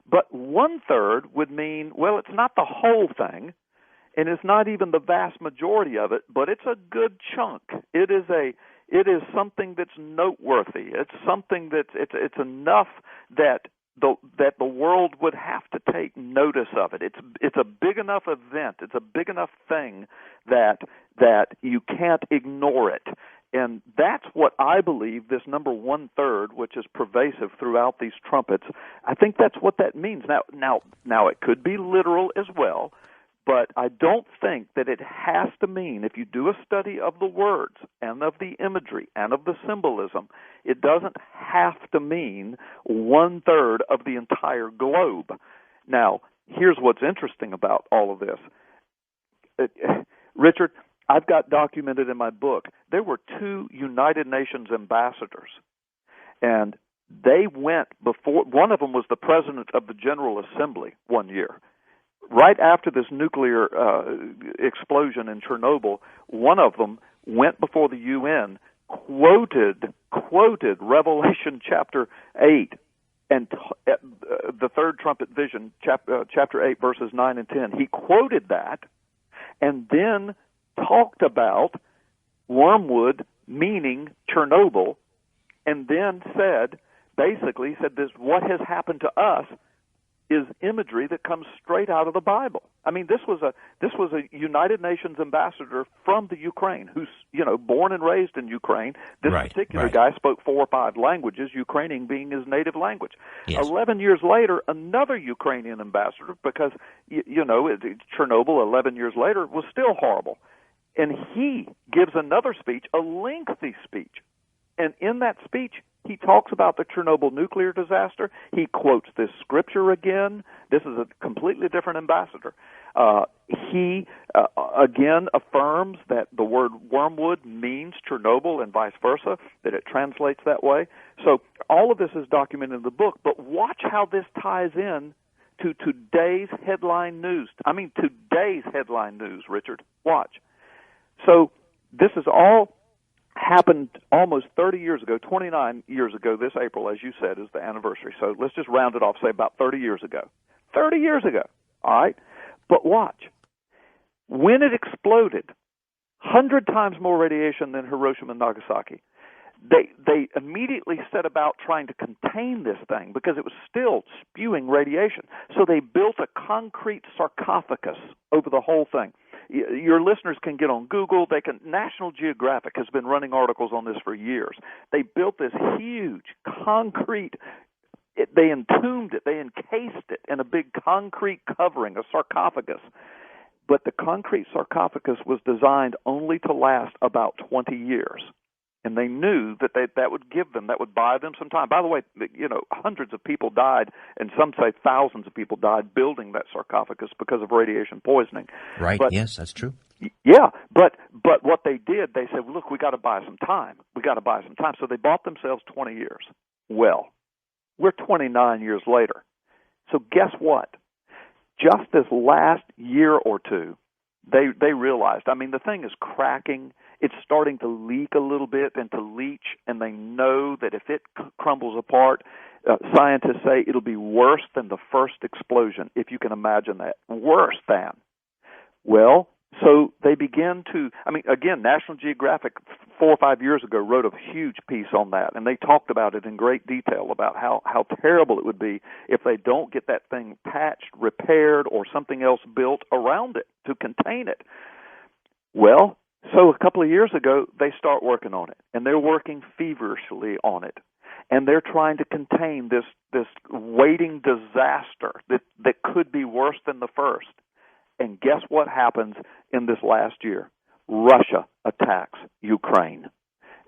but 1/3 would mean, well, it's not the whole thing, and it's not even the vast majority of it, but it's a good chunk. It is something that's noteworthy. It's something that's it's enough that that the world would have to take notice of it. It's a big enough event. It's a big enough thing that you can't ignore it. And that's what I believe this number 1/3, which is pervasive throughout these trumpets. I think that's what that means. Now it could be literal as well, but I don't think that it has to mean, if you do a study of the words and of the imagery and of the symbolism, it doesn't have to mean 1/3 of the entire globe. Now, here's what's interesting about all of this. Richard, I've got documented in my book, there were 2 United Nations ambassadors, and they went before, one of them was the president of the General Assembly one year. Right after this nuclear explosion in Chernobyl, one of them went before the UN, quoted Revelation chapter 8 and the third trumpet vision, chapter 8, verses 9 and 10. He quoted that and then talked about wormwood meaning Chernobyl, and then said this, what has happened to us is imagery that comes straight out of the Bible. I mean, this was a United Nations ambassador from the Ukraine, who's born and raised in Ukraine. This particular guy spoke 4 or 5 languages, Ukrainian being his native language. Yes. 11 years later, another Ukrainian ambassador, because Chernobyl 11 years later was still horrible, and he gives another speech, a lengthy speech, and in that speech, he talks about the Chernobyl nuclear disaster. He quotes this scripture again. This is a completely different ambassador. He, again, affirms that the word wormwood means Chernobyl and vice versa, that it translates that way. So all of this is documented in the book, but watch how this ties in to today's headline news. I mean, today's headline news, Richard. Watch. So this is all happened almost 30 years ago, 29 years ago this April, as you said, is the anniversary. So let's just round it off, say about 30 years ago. 30 years ago, all right? But watch. When it exploded, 100 times more radiation than Hiroshima and Nagasaki, they immediately set about trying to contain this thing because it was still spewing radiation. So they built a concrete sarcophagus over the whole thing. Your listeners can get on Google. National Geographic has been running articles on this for years. They built this huge concrete, they entombed it, they encased it in a big concrete covering, a sarcophagus. But the concrete sarcophagus was designed only to last about 20 years. And they knew that that would buy them some time. By the way, hundreds of people died, and some say thousands of people died building that sarcophagus because of radiation poisoning. Right, but, yes, that's true. Yeah, but what they did, they said, look, we got to buy some time. So they bought themselves 20 years. Well, we're 29 years later. So guess what? Just this last year or two, they realized, I mean, the thing is cracking. It's starting to leak a little bit and to leach, and they know that if it crumbles apart, scientists say it'll be worse than the first explosion, if you can imagine that. Worse than. Well, so they begin to, again, National Geographic 4 or 5 years ago wrote a huge piece on that, and they talked about it in great detail about how terrible it would be if they don't get that thing patched, repaired, or something else built around it to contain it. Well, so a couple of years ago, they start working on it, and they're working feverishly on it, and they're trying to contain this waiting disaster that could be worse than the first. And guess what happens in this last year? Russia attacks Ukraine.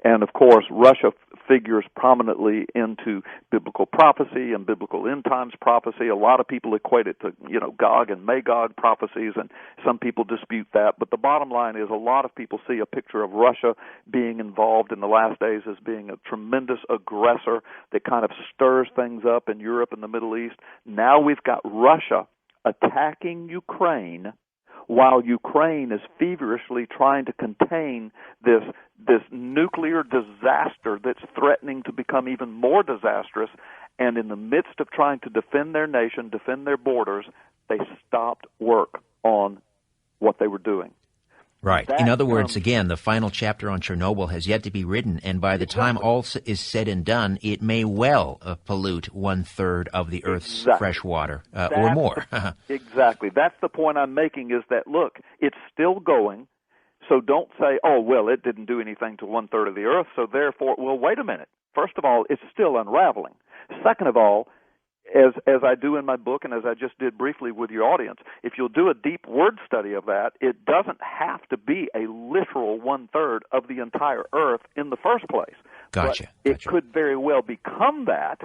And, of course, Russia figures prominently into biblical prophecy and biblical end times prophecy. A lot of people equate it to, Gog and Magog prophecies, and some people dispute that. But the bottom line is a lot of people see a picture of Russia being involved in the last days as being a tremendous aggressor that kind of stirs things up in Europe and the Middle East. Now we've got Russia attacking Ukraine, while Ukraine is feverishly trying to contain this nuclear disaster that's threatening to become even more disastrous. And in the midst of trying to defend their nation, defend their borders, they stopped work on what they were doing. Right. That In other words, comes, again, the final chapter on Chernobyl has yet to be written, and by the time all is said and done, it may well pollute 1/3 of the Earth's fresh water, or more. Exactly. That's the point I'm making, is that, look, it's still going, so don't say, oh, well, it didn't do anything to 1/3 of the Earth, so therefore, well, wait a minute. First of all, it's still unraveling. Second of all, as I do in my book and as I just did briefly with your audience, if you'll do a deep word study of that, it doesn't have to be a literal 1/3 of the entire Earth in the first place. Gotcha. But it could very well become that,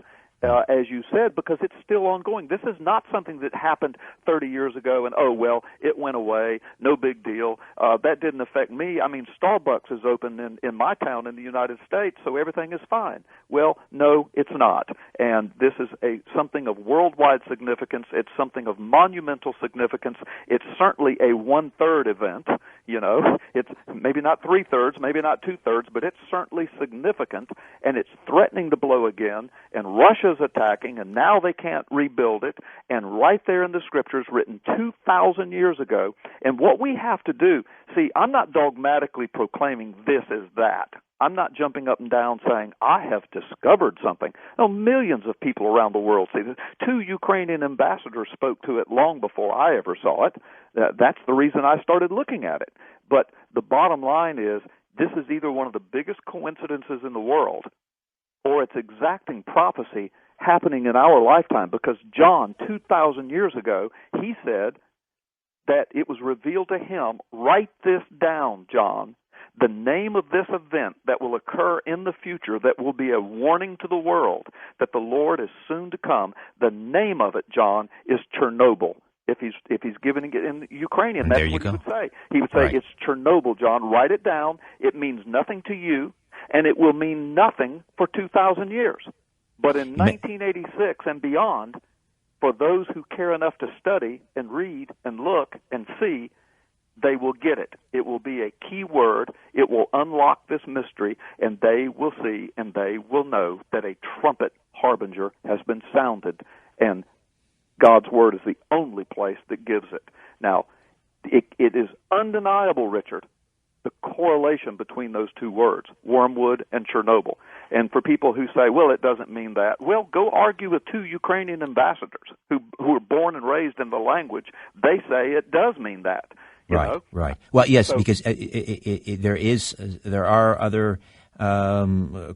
as you said, because it's still ongoing. This is not something that happened 30 years ago and, oh, well, it went away, no big deal. That didn't affect me. I mean, Starbucks is open in my town in the United States, so everything is fine. Well, no, it's not. And this is something of worldwide significance. It's something of monumental significance. It's certainly a 1/3 event. You know, it's maybe not 3/3, maybe not 2/3, but it's certainly significant, and it's threatening to blow again, and Russia's attacking, and now they can't rebuild it, and right there in the Scriptures, written 2,000 years ago. And what we have to do, see, I'm not dogmatically proclaiming this is that. I'm not jumping up and down saying, I have discovered something. No, millions of people around the world see this. 2 Ukrainian ambassadors spoke to it long before I ever saw it. That's the reason I started looking at it. But the bottom line is, this is either one of the biggest coincidences in the world, or it's exacting prophecy happening in our lifetime, because John, 2,000 years ago, he said that it was revealed to him, write this down, John, the name of this event that will occur in the future, that will be a warning to the world that the Lord is soon to come. The name of it, John, is Chernobyl. If he's giving it in Ukrainian, that's what he would say. He would say, It's Chernobyl, John. Write it down. It means nothing to you, and it will mean nothing for 2,000 years. But in 1986 and beyond, for those who care enough to study and read and look and see, they will get it. It will be a key word. It will unlock this mystery, and they will see and they will know that a trumpet harbinger has been sounded, and God's Word is the only place that gives it. Now, it is undeniable, Richard, the correlation between those two words, wormwood and Chernobyl. And for people who say, well, it doesn't mean that, well, go argue with 2 Ukrainian ambassadors who were born and raised in the language. They say it does mean that. You know? Right. Well, yes, because there are other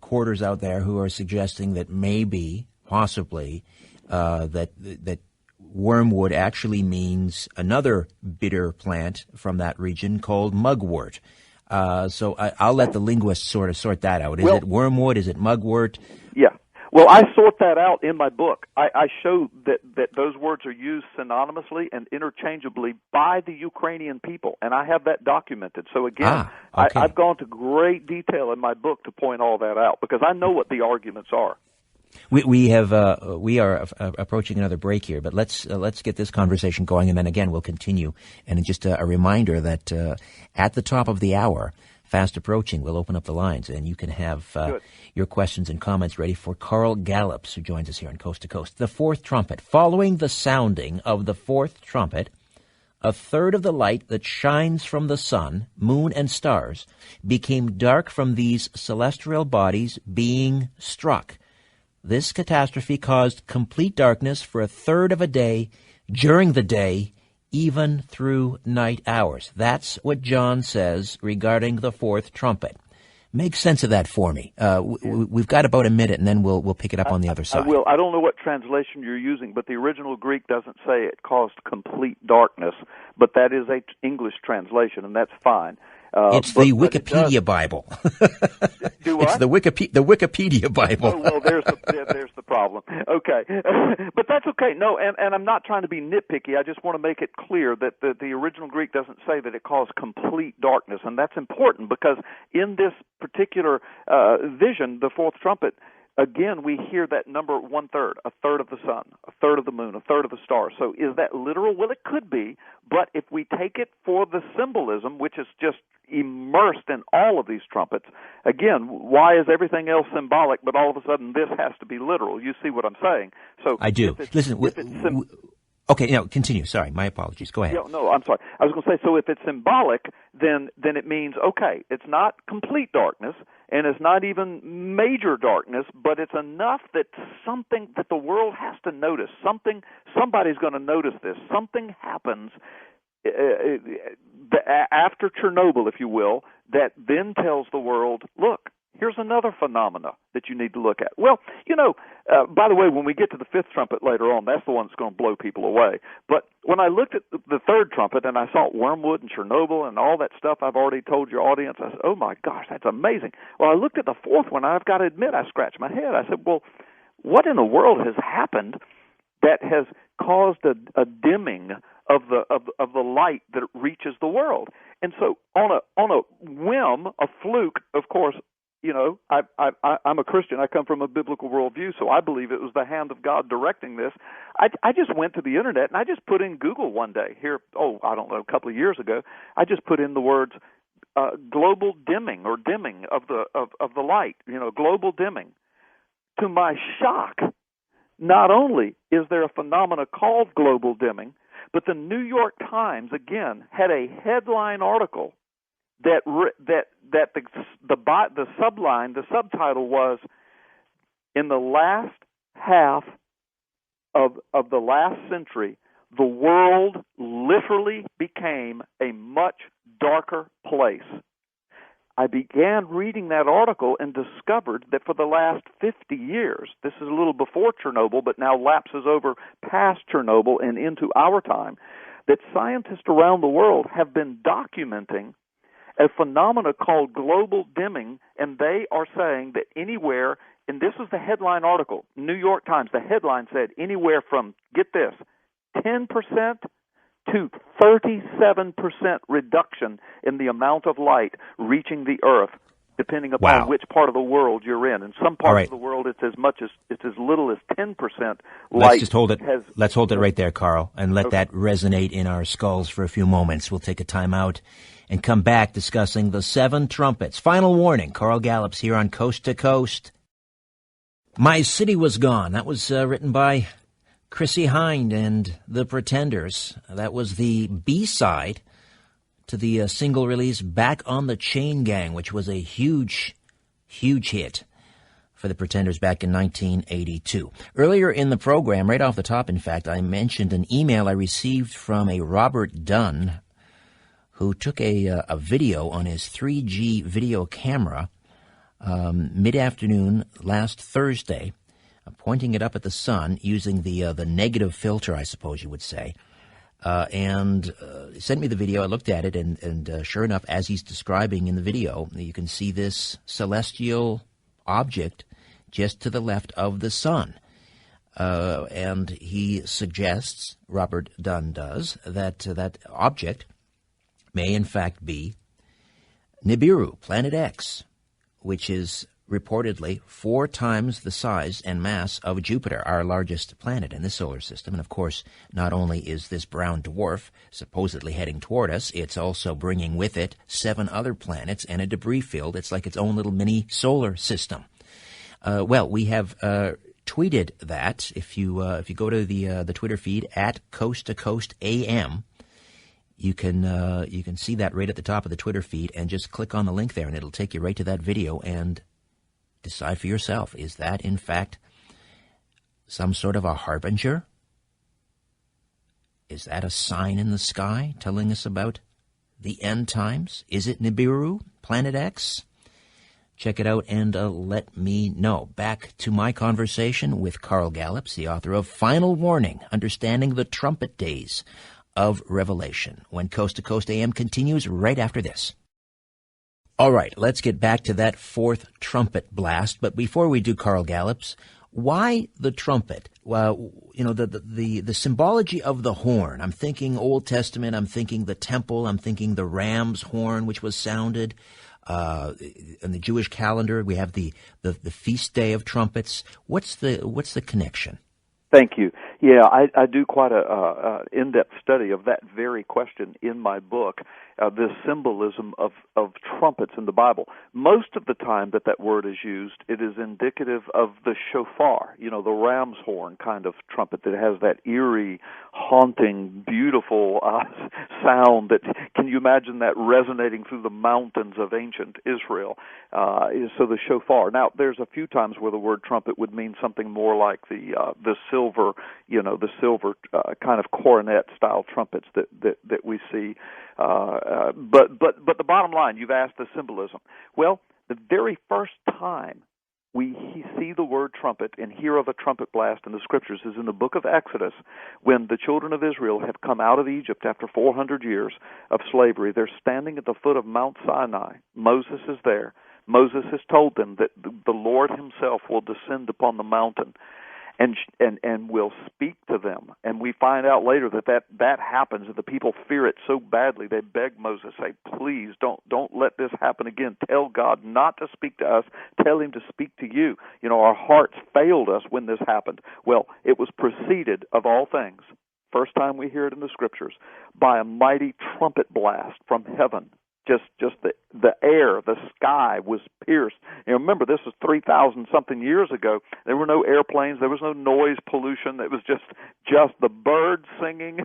quarters out there who are suggesting that maybe, possibly, that wormwood actually means another bitter plant from that region called mugwort. So I'll let the linguists sort that out. Is it wormwood? Is it mugwort? Yeah. Well, I sort that out in my book. I show that those words are used synonymously and interchangeably by the Ukrainian people, and I have that documented. So again, okay. I've gone to great detail in my book to point all that out, because I know what the arguments are. We are approaching another break here, but let's get this conversation going, and then again we'll continue. And just a reminder that at the top of the hour, fast approaching, we'll open up the lines, and you can have your questions and comments ready for Carl Gallups, who joins us here on Coast to Coast. The fourth trumpet. Following the sounding of the fourth trumpet, 1/3 of the light that shines from the sun, moon, and stars became dark from these celestial bodies being struck. This catastrophe caused complete darkness for 1/3 of a day, during the day, even through night hours. That's what John says regarding the fourth trumpet. Make sense of that for me. We've got about a minute, and then we'll pick it up on the other side. I will. I don't know what translation you're using, but the original Greek doesn't say it caused complete darkness, but that is an English translation, and that's fine. It's the Wikipedia Bible. Do what? It's the Wikipedia Bible. Oh, well, there's the problem. Okay. But that's okay. No, and I'm not trying to be nitpicky. I just want to make it clear that the original Greek doesn't say that it caused complete darkness, and that's important, because in this particular vision, the fourth trumpet, again, we hear that number 1/3, 1/3 of the sun, 1/3 of the moon, 1/3 of the stars. So is that literal? Well, it could be, but if we take it for the symbolism, which is just immersed in all of these trumpets, again, why is everything else symbolic, but all of a sudden this has to be literal? You see what I'm saying? So I do. Listen, Okay, no, continue. Sorry, my apologies. Go ahead. Yeah, no, I'm sorry. I was going to say, so if it's symbolic, then it means, okay, it's not complete darkness, and it's not even major darkness, but it's enough that something that the world has to notice. Somebody's going to notice this. Something happens after Chernobyl, if you will, that then tells the world, look, here's another phenomena that you need to look at. Well, by the way, when we get to the fifth trumpet later on, that's the one that's going to blow people away. But when I looked at the third trumpet and I saw Wormwood and Chernobyl and all that stuff I've already told your audience, I said, oh my gosh, that's amazing. Well, I looked at the fourth one, and I've got to admit, I scratched my head. I said, well, what in the world has happened that has caused a dimming of the light that reaches the world? And so on a whim, a fluke, of course, I'm a Christian. I come from a biblical worldview, so I believe it was the hand of God directing this. I just went to the internet and I just put in Google one day here. I don't know, a couple of years ago. I just put in the words global dimming or dimming of the light. Global dimming. To my shock, not only is there a phenomena called global dimming, but the New York Times again had a headline article that the subtitle was, in the last half of the last century, the world literally became a much darker place. I began reading that article and discovered that for the last 50 years, this is a little before Chernobyl, but now lapses over past Chernobyl and into our time, that scientists around the world have been documenting a phenomena called global dimming, and they are saying that anywhere, and this is the headline article, New York Times, the headline said anywhere from, get this, 10% to 37% reduction in the amount of light reaching the Earth, depending upon which part of the world you're in. In some parts of the world, it's as little as 10% light. Let's hold it right there, Carl, and let that resonate in our skulls for a few moments. We'll take a time out and come back discussing the seven trumpets. Final warning. Carl Gallups here on Coast to Coast. My City Was Gone. That was written by Chrissie Hynde and the Pretenders. That was the B-side to the single release Back on the Chain Gang, which was a huge, huge hit for the Pretenders back in 1982. Earlier in the program, right off the top, in fact, I mentioned an email I received from a Robert Dunn who took a video on his 3G video camera mid-afternoon last Thursday, pointing it up at the sun using the negative filter, I suppose you would say, and sent me the video. I looked at it, and sure enough, as he's describing in the video, you can see this celestial object just to the left of the sun. And he suggests, Robert Dunn does, that that object may in fact be Nibiru, Planet X, which is reportedly 4 times the size and mass of Jupiter, our largest planet in the solar system. And of course, not only is this brown dwarf supposedly heading toward us, it's also bringing with it 7 other planets and a debris field. It's like its own little mini solar system. We have tweeted that. If you go to the Twitter feed at Coast to Coast AM, you can see that right at the top of the Twitter feed, and just click on the link there, and it'll take you right to that video and decide for yourself. Is that, in fact, some sort of a harbinger? Is that a sign in the sky telling us about the end times? Is it Nibiru, Planet X? Check it out and let me know. Back to my conversation with Carl Gallups, the author of Final Warning, Understanding the Trumpet Days of Revelation, when Coast to Coast AM continues right after this. All right, let's get back to that 4th trumpet blast. But before we do, Carl Gallups, why the trumpet? Well, the symbology of the horn. I'm thinking Old Testament. I'm thinking the temple. I'm thinking the ram's horn, which was sounded. In the Jewish calendar, we have the feast day of trumpets. What's the connection? Thank you. Yeah, I do quite a in-depth study of that very question in my book, this symbolism of trumpets in the Bible. Most of the time that word is used, it is indicative of the shofar, the ram's horn kind of trumpet that has that eerie, haunting, beautiful sound. That can you imagine that resonating through the mountains of ancient Israel? So the shofar. Now, there's a few times where the word trumpet would mean something more like the silver, kind of coronet style trumpets that we see. But the bottom line, you've asked the symbolism. Well, the very first time we see the word trumpet and hear of a trumpet blast in the Scriptures is in the book of Exodus, when the children of Israel have come out of Egypt after 400 years of slavery. They're standing at the foot of Mount Sinai. Moses is there. Moses has told them that the Lord himself will descend upon the mountain and will speak to them. And we find out later that happens, and the people fear it so badly they beg Moses, say, please don't let this happen again. Tell God not to speak to us. Tell him to speak to you. Our hearts failed us when this happened. Well, it was preceded, of all things, first time we hear it in the Scriptures, by a mighty trumpet blast from heaven. Just the air, the sky was pierced. Remember, this was 3,000-something years ago. There were no airplanes. There was no noise pollution. It was just the birds singing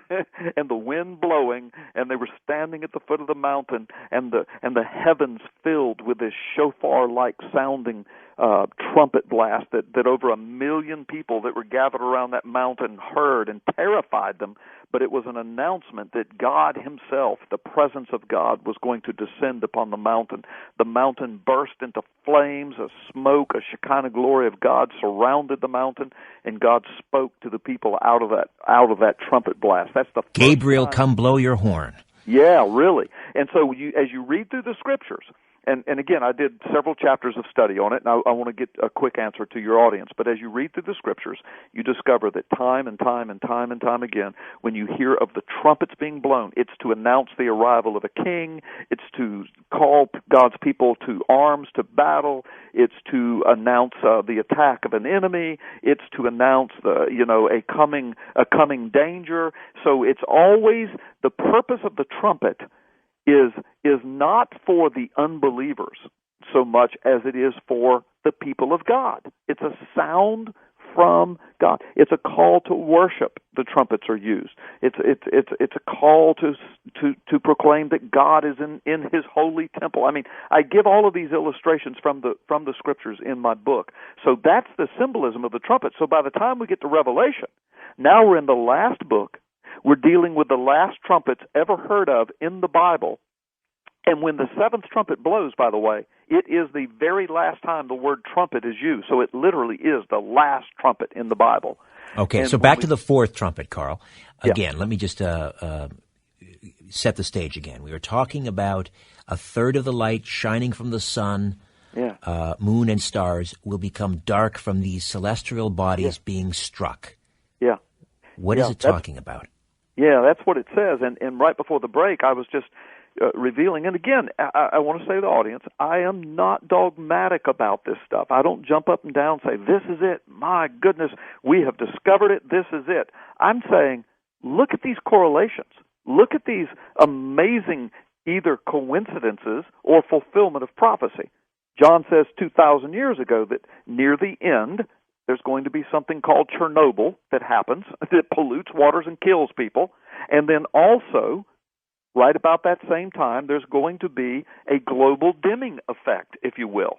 and the wind blowing, and they were standing at the foot of the mountain, and the heavens filled with this shofar-like sounding trumpet blast that over 1 million people that were gathered around that mountain heard and terrified them. But it was an announcement that God himself, the presence of God, was going to descend upon the mountain. The mountain burst into flames, a smoke, a Shekinah glory of God surrounded the mountain, and God spoke to the people out of that trumpet blast. That's the first Gabriel, time. come blow your horn. Yeah, really. And so as you read through the Scriptures, and again, I did several chapters of study on it, and I want to get a quick answer to your audience. But as you read through the Scriptures, you discover that time and time and time and time again, when you hear of the trumpets being blown, it's to announce the arrival of a king, it's to call God's people to arms, to battle, it's to announce the attack of an enemy, it's to announce a coming danger. So it's always the purpose of the trumpet is not for the unbelievers so much as it is for the people of God. It's a sound from God. It's a call to worship. The trumpets are used. It's a call to proclaim that God is in His holy temple. I mean, I give all of these illustrations from the Scriptures in my book. So that's the symbolism of the trumpet. So by the time we get to Revelation, now we're in the last book. We're dealing with the last trumpets ever heard of in the Bible. And when the seventh trumpet blows, by the way, it is the very last time the word trumpet is used. So it literally is the last trumpet in the Bible. Okay, and so back to the fourth trumpet, Carl. Again, yeah. Let me just set the stage again. We were talking about a third of the light shining from the sun, moon and stars will become dark from these celestial bodies being struck. Yeah. What is it talking about? Yeah, that's what it says. And right before the break, I was just revealing. And again, I want to say to the audience, I am not dogmatic about this stuff. I don't jump up and down and say, this is it. My goodness, we have discovered it. This is it. I'm saying, look at these correlations. Look at these amazing either coincidences or fulfillment of prophecy. John says 2,000 years ago that near the end, there's going to be something called Chernobyl that happens, that pollutes waters and kills people. And then also, right about that same time, there's going to be a global dimming effect, if you will,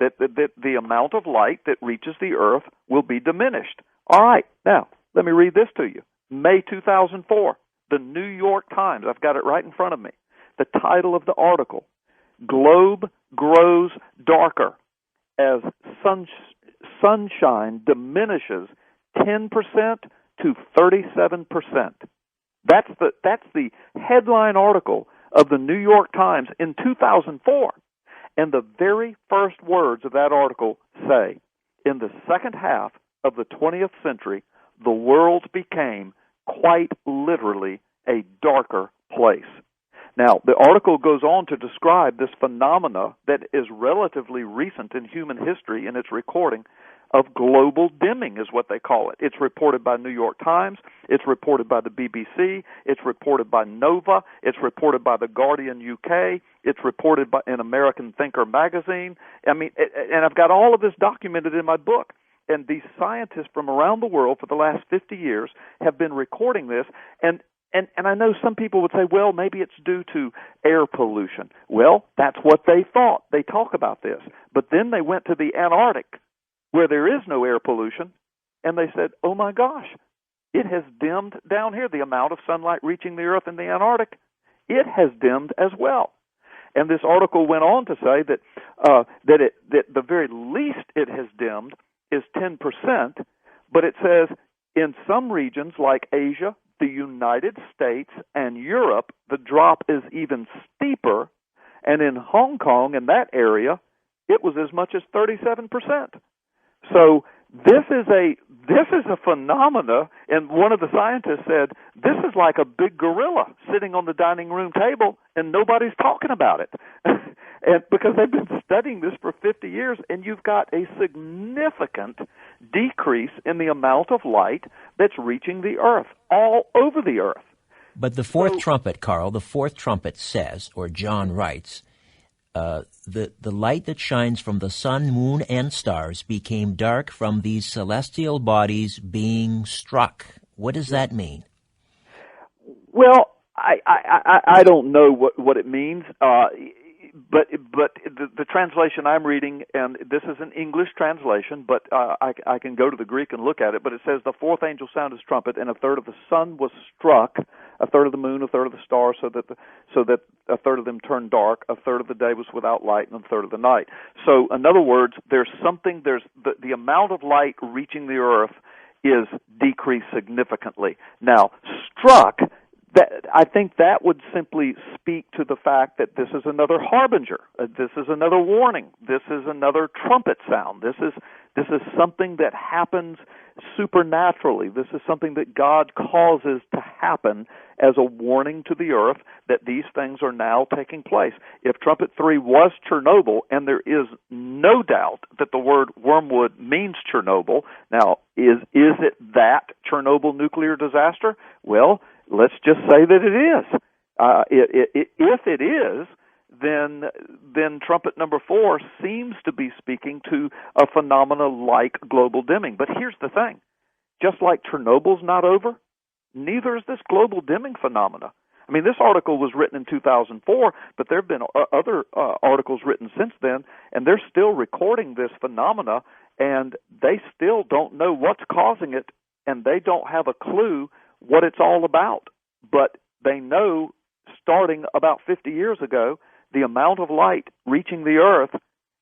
that the amount of light that reaches the earth will be diminished. All right, now, let me read this to you. May 2004, the New York Times, I've got it right in front of me. The title of the article, Globe Grows Darker as Sunshine diminishes 10% to 37%. That's the headline article of the New York Times in 2004. And the very first words of that article say, in the second half of the 20th century, the world became quite literally a darker place. Now, the article goes on to describe this phenomena that is relatively recent in human history in its recording of global dimming is what they call it. It's reported by New York Times, it's reported by the BBC, it's reported by Nova, it's reported by The Guardian UK, it's reported by in American Thinker magazine. I mean, and I've got all of this documented in my book. And these scientists from around the world for the last 50 years have been recording this, and I know some people would say, well, maybe it's due to air pollution. Well, that's what they thought. They talk about this. But then they went to the Antarctic, where there is no air pollution, and they said, oh my gosh, it has dimmed down here. The amount of sunlight reaching the Earth in the Antarctic, it has dimmed as well. And this article went on to say that that the very least it has dimmed is 10%, but it says in some regions like Asia, the United States, and Europe, the drop is even steeper, and in Hong Kong, in that area, it was as much as 37%. So this is a phenomena, and one of the scientists said, this is like a big gorilla sitting on the dining room table, and nobody's talking about it. And because they've been studying this for 50 years, and you've got a significant decrease in the amount of light that's reaching the Earth, all over the Earth. But the fourth trumpet, Carl, the fourth trumpet says, or John writes, the light that shines from the sun, moon, and stars became dark from these celestial bodies being struck. What does that mean? Well, I don't know what it means. But the translation I'm reading, and this is an English translation, but I can go to the Greek and look at it, but it says the fourth angel sounded his trumpet, and a third of the sun was struck, a third of the moon, a third of the stars, so that a third of them turned dark, a third of the day was without light, and a third of the night. So, in other words, there's the amount of light reaching the Earth is decreased significantly. Now, struck, I think that would simply speak to the fact that this is another harbinger. This is another warning. This is another trumpet sound. This is something that happens supernaturally. This is something that God causes to happen as a warning to the earth that these things are now taking place. If Trumpet 3 was Chernobyl, and there is no doubt that the word wormwood means Chernobyl, now, is it that Chernobyl nuclear disaster? Well, let's just say that it is. If it is, then trumpet number 4 seems to be speaking to a phenomena like global dimming. But here's the thing. Just like Chernobyl's not over, neither is this global dimming phenomena. I mean, this article was written in 2004, but there have been other articles written since then, and they're still recording this phenomena, and they still don't know what's causing it, and they don't have a clue what it's all about. But they know, starting about 50 years ago, the amount of light reaching the earth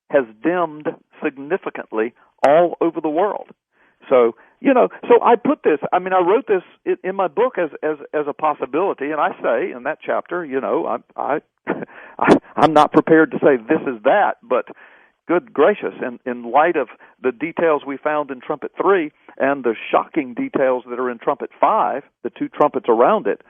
has dimmed significantly all over the world. So, so I put this, I wrote this in my book as a possibility, and I say in that chapter, I'm not prepared to say this is that, but good gracious, in light of the details we found in Trumpet 3 and the shocking details that are in Trumpet 5, the two trumpets around it,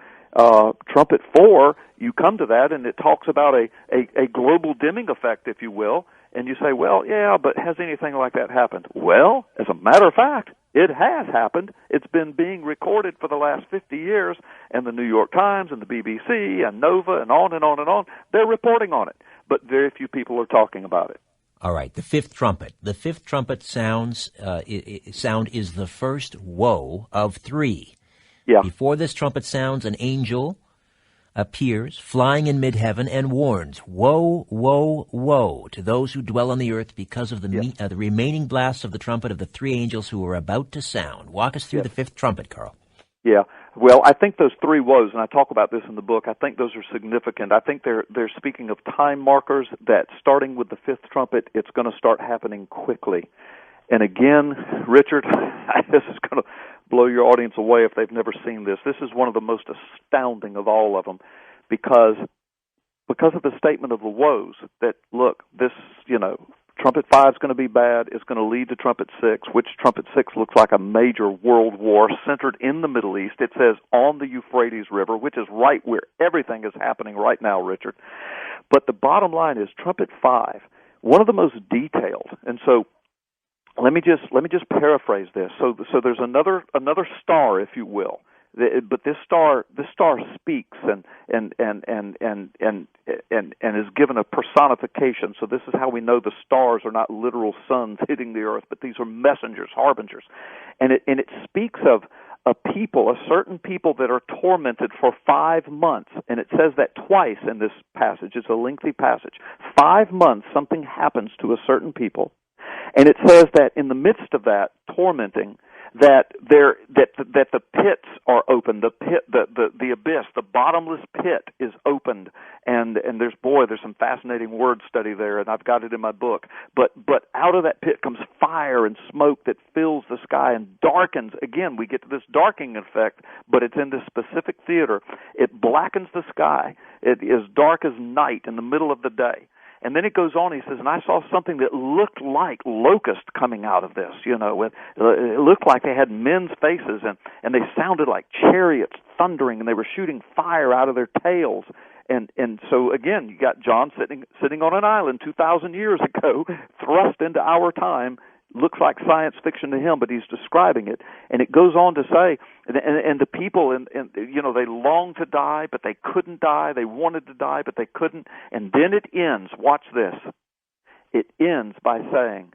Trumpet 4, you come to that, and it talks about a global dimming effect, if you will, and you say, well, yeah, but has anything like that happened? Well, as a matter of fact, it has happened. It's been being recorded for the last 50 years, and the New York Times and the BBC and Nova and on and on and on, they're reporting on it, but very few people are talking about it. All right, the fifth trumpet. The fifth trumpet sound is the first woe of 3. Yeah. Before this trumpet sounds, an angel appears, flying in mid-heaven, and warns, woe, woe, woe, to those who dwell on the earth because of the remaining blasts of the trumpet of the 3 angels who are about to sound. Walk us through the fifth trumpet, Carl. Yeah. Well, I think those 3 woes, and I talk about this in the book, I think those are significant. I think they're speaking of time markers that starting with the 5th trumpet, it's going to start happening quickly. And again, Richard, this is going to blow your audience away if they've never seen this. This is one of the most astounding of all of them because of the statement of the woes that, look, this, Trumpet 5 is going to be bad. It's going to lead to Trumpet 6, which Trumpet 6 looks like a major world war centered in the Middle East. It says on the Euphrates River, which is right where everything is happening right now, Richard. But the bottom line is Trumpet 5, one of the most detailed. And so let me just paraphrase this. So there's another star, if you will. But this star speaks and is given a personification. So this is how we know the stars are not literal suns hitting the earth, but these are messengers, harbingers, and it speaks of a people, a certain people that are tormented for 5 months, and it says that twice in this passage. It's a lengthy passage. 5 months, something happens to a certain people, and it says that in the midst of that tormenting, that the pits are opened, the abyss, the bottomless pit is opened, and there's some fascinating word study there, and I've got it in my book. But out of that pit comes fire and smoke that fills the sky and darkens. Again, we get to this darkening effect, but it's in this specific theater. It blackens the sky. It is dark as night in the middle of the day. And then it goes on, he says, and I saw something that looked like locusts coming out of this, it looked like they had men's faces, and they sounded like chariots thundering, and they were shooting fire out of their tails. And so, again, you got John sitting on an island 2,000 years ago, thrust into our time. Looks like science fiction to him, but he's describing it. And it goes on to say, and the people, and they longed to die, but they couldn't die. They wanted to die, but they couldn't. And then it ends, watch this. It ends by saying,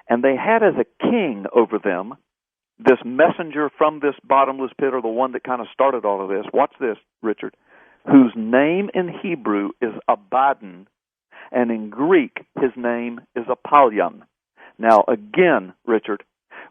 and they had as a king over them this messenger from this bottomless pit, or the one that kind of started all of this. Watch this, Richard. Whose name in Hebrew is Abaddon, and in Greek his name is Apollyon. Now, again, Richard,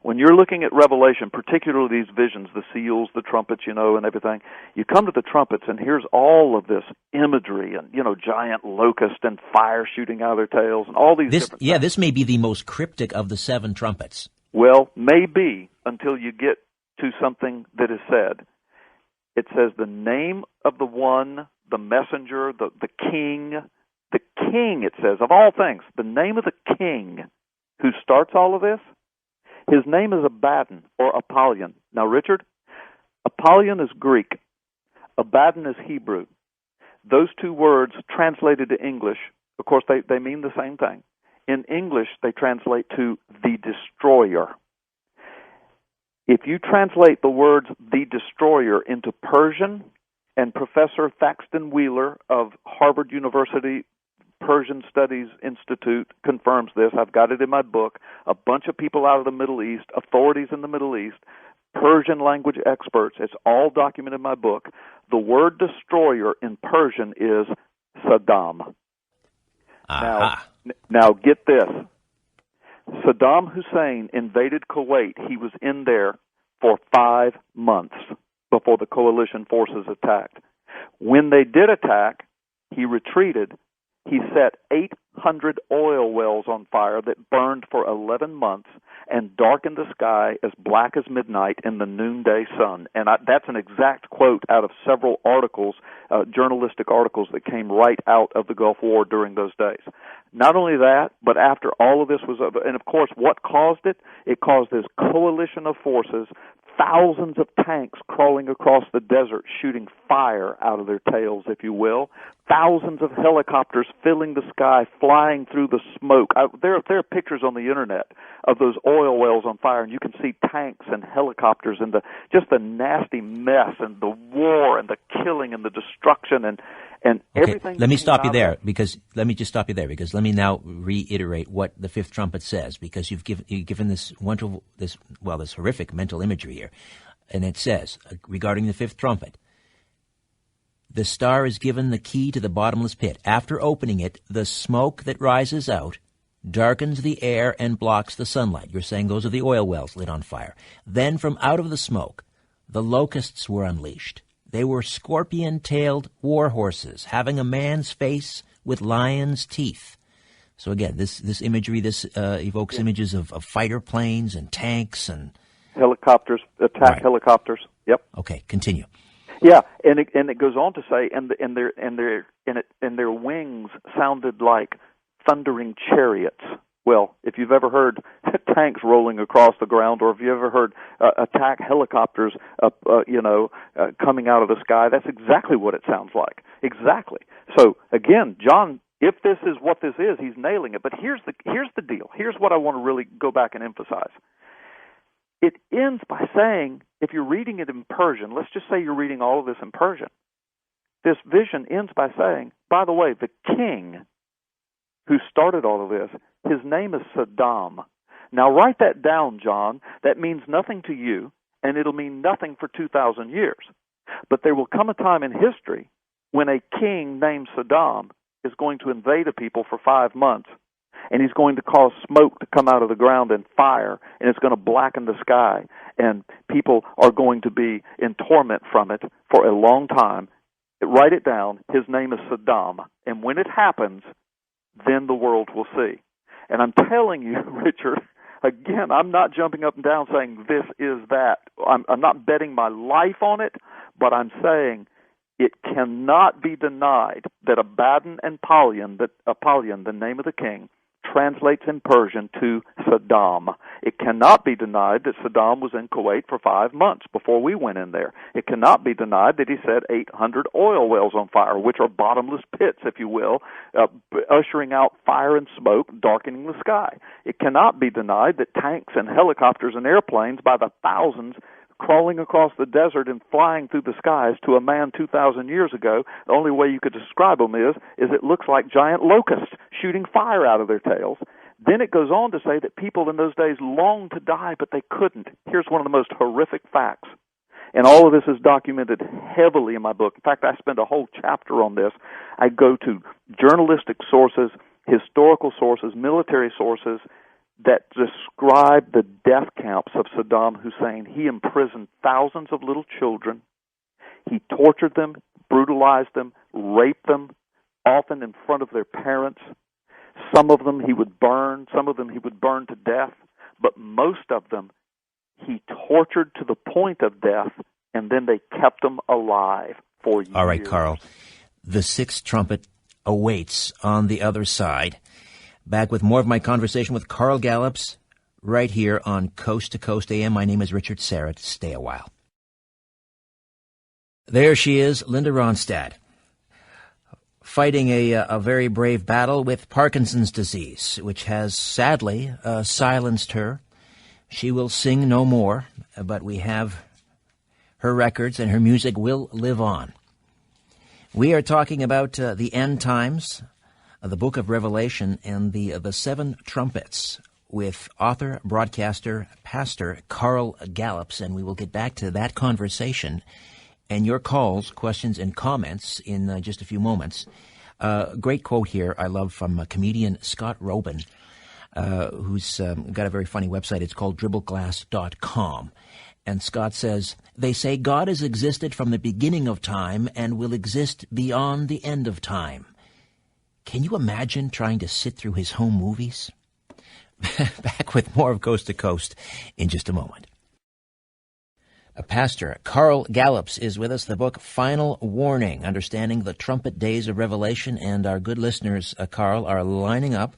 when you're looking at Revelation, particularly these visions, the seals, the trumpets, and everything, you come to the trumpets, and here's all of this imagery and, giant locust and fire shooting out of their tails and all these different things. This may be the most cryptic of the 7 trumpets. Well, maybe until you get to something that is said. It says the name of the one, the messenger, the king, it says, of all things, the name of the king who starts all of this, his name is Abaddon or Apollyon. Now, Richard, Apollyon is Greek. Abaddon is Hebrew. Those two words translated to English, of course, they mean the same thing. In English, they translate to the destroyer. If you translate the words the destroyer into Persian, and Professor Thaxton Wheeler of Harvard University Persian Studies Institute confirms this. I've got it in my book. A bunch of people out of the Middle East, authorities in the Middle East, Persian language experts. It's all documented in my book. The word destroyer in Persian is Saddam. Now get this. Saddam Hussein invaded Kuwait. He was in there for 5 months before the coalition forces attacked. When they did attack, he retreated. He set 800 oil wells on fire that burned for 11 months and darkened the sky as black as midnight in the noonday sun. And that's an exact quote out of several articles, journalistic articles that came right out of the Gulf War during those days. Not only that, but after all of this was over, and of course, what caused it? It caused this coalition of forces, thousands of tanks crawling across the desert, shooting fire out of their tails, if you will. Thousands of helicopters filling the sky, flying through the smoke. There are pictures on the internet of those oil wells on fire, and you can see tanks and helicopters and just the nasty mess and the war and the killing and the destruction and everything. Let me stop you there because let me now reiterate what the fifth trumpet says, because you've given this horrific mental imagery here, and it says regarding the fifth trumpet. The star is given the key to the bottomless pit. After opening it, the smoke that rises out darkens the air and blocks the sunlight. You're saying those are the oil wells lit on fire. Then from out of the smoke, the locusts were unleashed. They were scorpion-tailed war horses, having a man's face with lion's teeth. So again, this imagery, evokes images of fighter planes and tanks and helicopters, helicopters. Yep. Okay, continue. Yeah, and it goes on to say, and their wings sounded like thundering chariots. Well, if you've ever heard tanks rolling across the ground, or if you've ever heard attack helicopters, coming out of the sky, that's exactly what it sounds like. Exactly. So again, John, if this is what this is, he's nailing it. But here's the deal. Here's what I want to really go back and emphasize. It ends by saying, if you're reading it in Persian, let's just say you're reading all of this in Persian. This vision ends by saying, by the way, the king who started all of this, his name is Saddam. Now write that down, John. That means nothing to you, and it'll mean nothing for 2,000 years. But there will come a time in history when a king named Saddam is going to invade a people for 5 months, and he's going to cause smoke to come out of the ground and fire, and it's going to blacken the sky, and people are going to be in torment from it for a long time. Write it down. His name is Saddam. And when it happens, then the world will see. And I'm telling you, Richard, again, I'm not jumping up and down saying this is that. I'm not betting my life on it, but I'm saying it cannot be denied that Abaddon and Apollyon, the name of the king, translates in Persian to Saddam. It cannot be denied that Saddam was in Kuwait for 5 months before we went in there. It cannot be denied that he set 800 oil wells on fire, which are bottomless pits, if you will, ushering out fire and smoke, darkening the sky. It cannot be denied that tanks and helicopters and airplanes by the thousands crawling across the desert and flying through the skies to a man 2,000 years ago, the only way you could describe them is it looks like giant locusts shooting fire out of their tails. Then it goes on to say that people in those days longed to die, but they couldn't. Here's one of the most horrific facts. And all of this is documented heavily in my book. In fact, I spend a whole chapter on this. I go to journalistic sources, historical sources, military sources, that describe the death camps of Saddam Hussein. He imprisoned thousands of little children. He tortured them, brutalized them, raped them, often in front of their parents. Some of them he would burn. Some of them he would burn to death. But most of them he tortured to the point of death, and then they kept them alive for years. All right, Carl. The sixth trumpet awaits on the other side. Back with more of my conversation with Carl Gallups right here on Coast to Coast AM. My name is Richard Serrett. Stay a while. There she is, Linda Ronstadt, fighting a very brave battle with Parkinson's disease, which has sadly silenced her. She will sing no more, but we have her records and her music will live on. We are talking about the end times, the book of Revelation, and the seven trumpets with author, broadcaster, pastor Carl Gallups, and we will get back to that conversation and your calls, questions, and comments in just a few moments. Great quote here I love from comedian Scott Robin, who's got a very funny website. It's called dribbleglass.com. And Scott says, "They say God has existed from the beginning of time and will exist beyond the end of time. Can you imagine trying to sit through his home movies?" Back with more of Coast to Coast in just a moment. Pastor Carl Gallups is with us. The book Final Warning, Understanding the Trumpet Days of Revelation. And our good listeners, Carl, are lining up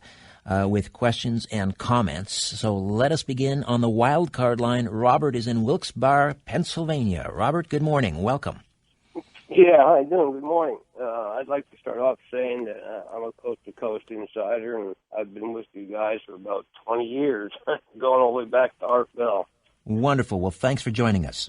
with questions and comments. So let us begin on the wild card line. Robert is in Wilkes-Barre, Pennsylvania. Robert, good morning. Welcome. Yeah, how you doing? Good morning. I'd like to start off saying that I'm a coast-to-coast insider, and I've been with you guys for about 20 years, going all the way back to Art Bell. Wonderful. Well, thanks for joining us.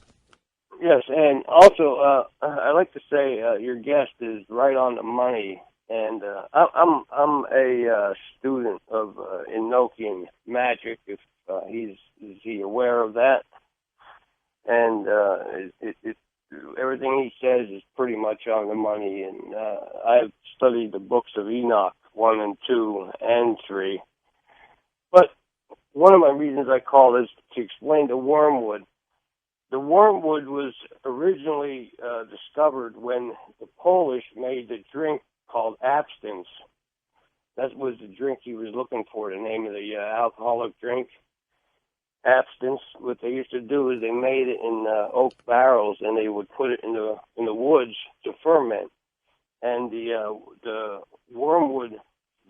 Yes, and also I'd like to say your guest is right on the money, and I'm a student of Enochian magic. If is he aware of that? And everything he says is pretty much on the money, and I've studied the books of Enoch 1 and 2 and 3. But one of my reasons I call is to explain the wormwood. The wormwood was originally discovered when the Polish made the drink called absinthe. That was the drink he was looking for, the name of the alcoholic drink. Absinthe. What they used to do is they made it in oak barrels, and they would put it in the woods to ferment. And the wormwood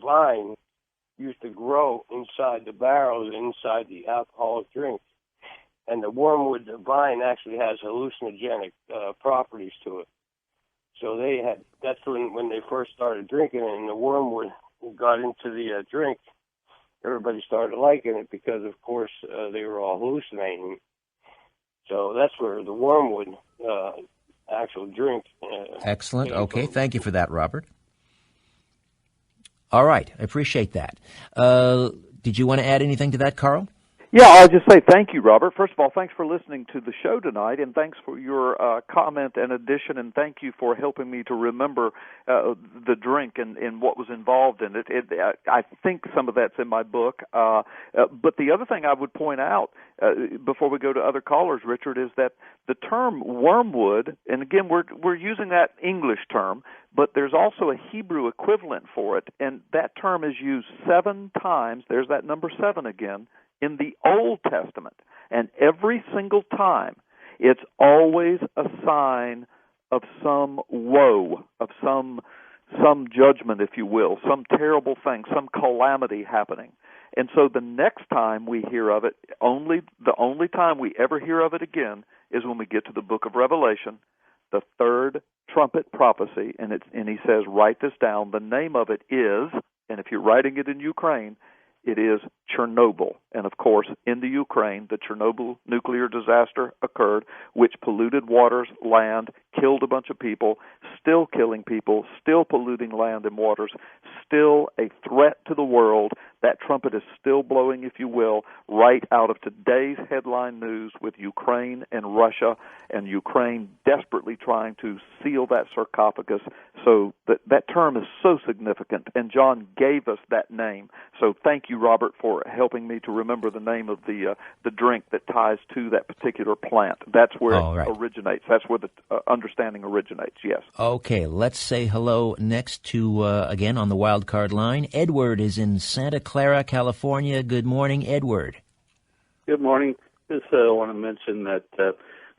vine used to grow in inside the barrel than inside the alcoholic drink. And the wormwood vine actually has hallucinogenic properties to it. So that's when they first started drinking it, and the wormwood got into the drink. Everybody started liking it because, of course, they were all hallucinating. So that's where the wormwood actual drink. Excellent. Okay, thank you for that, Robert. All right, I appreciate that. Did you want to add anything to that, Carl? Yeah, I'll just say thank you, Robert. First of all, thanks for listening to the show tonight, and thanks for your comment and addition, and thank you for helping me to remember the drink and what was involved in it. I think some of that's in my book. But the other thing I would point out before we go to other callers, Richard, is that the term wormwood, and again, we're using that English term, but there's also a Hebrew equivalent for it, and that term is used 7 times. There's that number 7 again, in the Old Testament, and every single time it's always a sign of some woe, of some judgment, if you will, some terrible thing, some calamity happening. And so the next time we hear of it, the only time we ever hear of it again is when we get to the book of Revelation, the 3rd trumpet prophecy, and he says, write this down. The name of it is, and if you're writing it in Ukraine, it is Chernobyl. And, of course, in the Ukraine, the Chernobyl nuclear disaster occurred, which polluted waters, land, killed a bunch of people, still killing people, still polluting land and waters, still a threat to the world. That trumpet is still blowing, if you will, right out of today's headline news with Ukraine and Russia, and Ukraine desperately trying to seal that sarcophagus. So that term is so significant, and John gave us that name. So thank you, Robert, for helping me to remember the name of the drink that ties to that particular plant. That's where it originates. That's where the understanding originates, yes. Okay, let's say hello next to, again, on the wild card line. Edward is in Santa Clara, California. Good morning, Edward. Good morning. Just want to mention that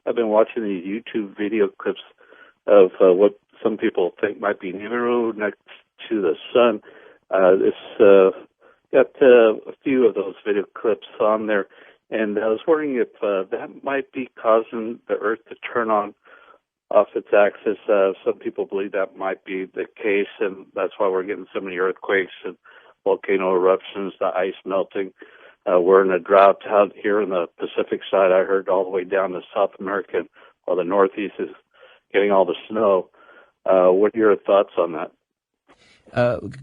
I've been watching these YouTube video clips of what some people think might be Nibiru next to the sun. It's got a few of those video clips on there, and I was wondering if that might be causing the Earth to turn off its axis. Some people believe that might be the case, and that's why we're getting so many earthquakes and volcano eruptions, the ice melting. We're in a drought out here in the Pacific side. I heard all the way down to South America, while the Northeast is getting all the snow. What are your thoughts on that?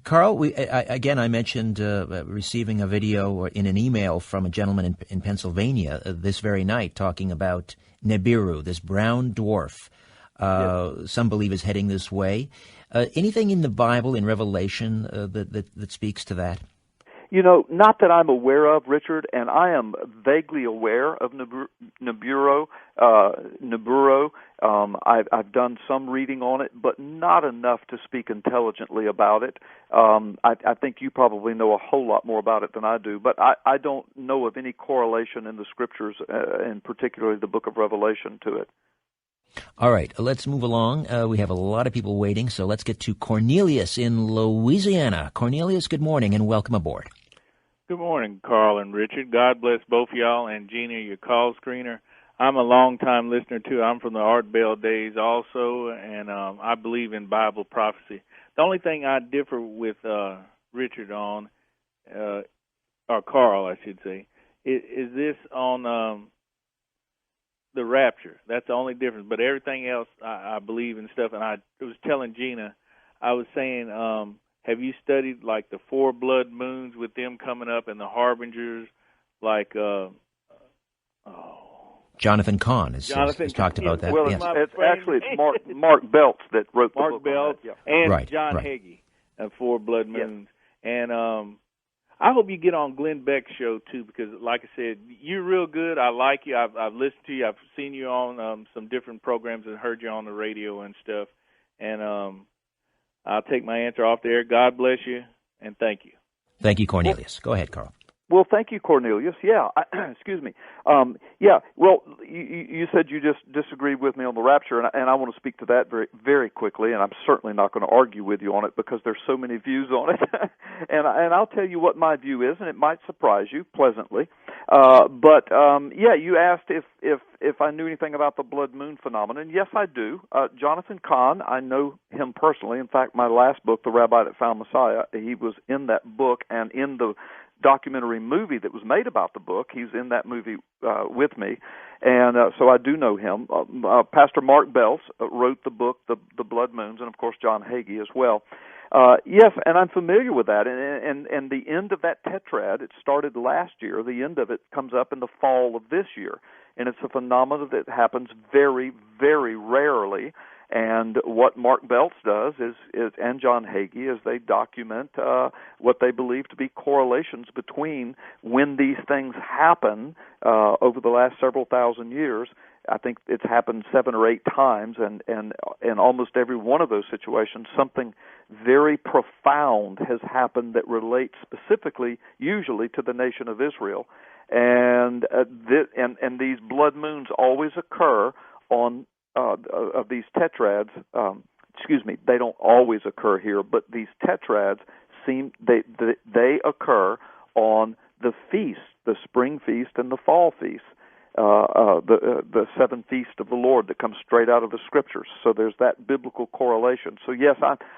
Carl, I mentioned receiving a video in an email from a gentleman in Pennsylvania this very night talking about Nibiru, this brown dwarf. Yes. Some believe is heading this way. Anything in the Bible, in Revelation, that speaks to that? You know, not that I'm aware of, Richard, and I am vaguely aware of Nibiru. I've done some reading on it, but not enough to speak intelligently about it. I think you probably know a whole lot more about it than I do, but I don't know of any correlation in the Scriptures, and particularly the book of Revelation, to it. All right, let's move along. We have a lot of people waiting, so let's get to Cornelius in Louisiana. Cornelius, good morning and welcome aboard. Good morning, Carl and Richard. God bless both y'all and Gina, your call screener. I'm a long-time listener, too. I'm from the Art Bell days also, and I believe in Bible prophecy. The only thing I differ with Richard on, or Carl, I should say, is this on the rapture. That's the only difference. But everything else I believe in stuff. And I was telling Gina, I was saying, have you studied like the 4 blood moons with them coming up and the harbingers, like Jonathan Cahn has talked about that. Well, yes. it's Mark Belts that wrote the book. Mark Belts and John Hagee, 4 blood moons. Yes. And I hope you get on Glenn Beck's show, too, because, like I said, you're real good. I like you. I've listened to you. I've seen you on some different programs and heard you on the radio and stuff. And I'll take my answer off the air. God bless you, and thank you. Thank you, Cornelius. Go ahead, Carl. Well, thank you, Cornelius. Yeah, excuse me. Yeah, well, you said you just disagreed with me on the rapture, and I want to speak to that very, very quickly, and I'm certainly not going to argue with you on it because there's so many views on it. and I'll tell you what my view is, and it might surprise you pleasantly. Yeah, you asked if I knew anything about the blood moon phenomenon. Yes, I do. Jonathan Cahn, I know him personally. In fact, my last book, The Rabbi That Found Messiah, he was in that book and in the documentary movie that was made about the book. He's in that movie with me, and so I do know him. Pastor Mark Bells wrote the book, The Blood Moons, and of course John Hagee as well. Yes, and I'm familiar with that. And the end of that tetrad, it started last year. The end of it comes up in the fall of this year, and it's a phenomenon that happens very, very rarely. And what Mark Belts does is and John Hagee is they document what they believe to be correlations between when these things happen over the last several thousand years. I think it's happened 7 or 8 times, and in almost every one of those situations, something very profound has happened that relates specifically, usually, to the nation of Israel. And these blood moons always occur on of these tetrads. They don't always occur here, but these tetrads they occur on the feast, the spring feast and the fall feast. The 7 feasts of the Lord that comes straight out of the Scriptures. So there's that biblical correlation. So yes,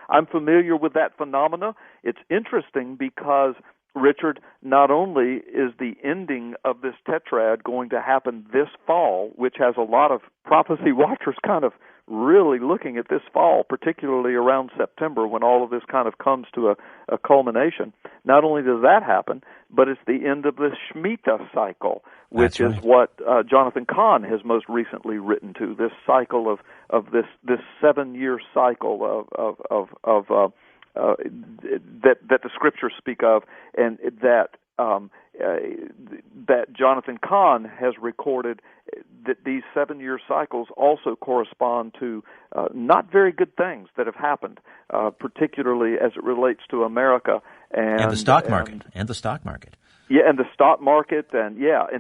I'm familiar with that phenomena. It's interesting because, Richard, not only is the ending of this tetrad going to happen this fall, which has a lot of prophecy watchers kind of really looking at this fall, particularly around September when all of this kind of comes to a culmination. Not only does that happen, but it's the end of the Shemitah cycle, which is what Jonathan Cahn has most recently written to, this cycle of this 7-year cycle that the Scriptures speak of, and that Jonathan Cahn has recorded, that these 7-year cycles also correspond to not very good things that have happened, particularly as it relates to America and the stock market. And the stock market. Yeah, and the stock market, and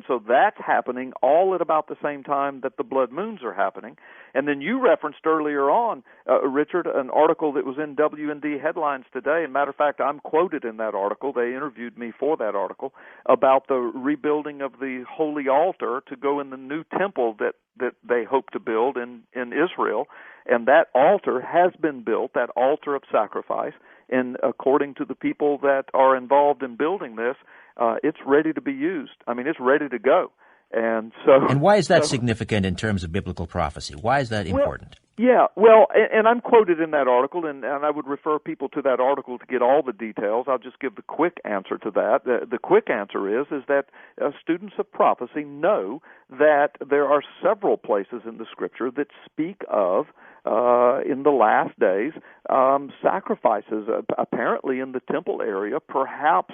so that's happening all at about the same time that the blood moons are happening. And then you referenced earlier on, Richard, an article that was in W&D Headlines today. And matter of fact, I'm quoted in that article. They interviewed me for that article about the rebuilding of the holy altar to go in the new temple that they hope to build in Israel. And that altar has been built, that altar of sacrifice. And according to the people that are involved in building this, it's ready to be used. I mean, it's ready to go. And why is that significant in terms of biblical prophecy? Why is that important? And I'm quoted in that article, and I would refer people to that article to get all the details. I'll just give the quick answer to that. The quick answer is that students of prophecy know that there are several places in the Scripture that speak of, in the last days, sacrifices, apparently in the temple area, perhaps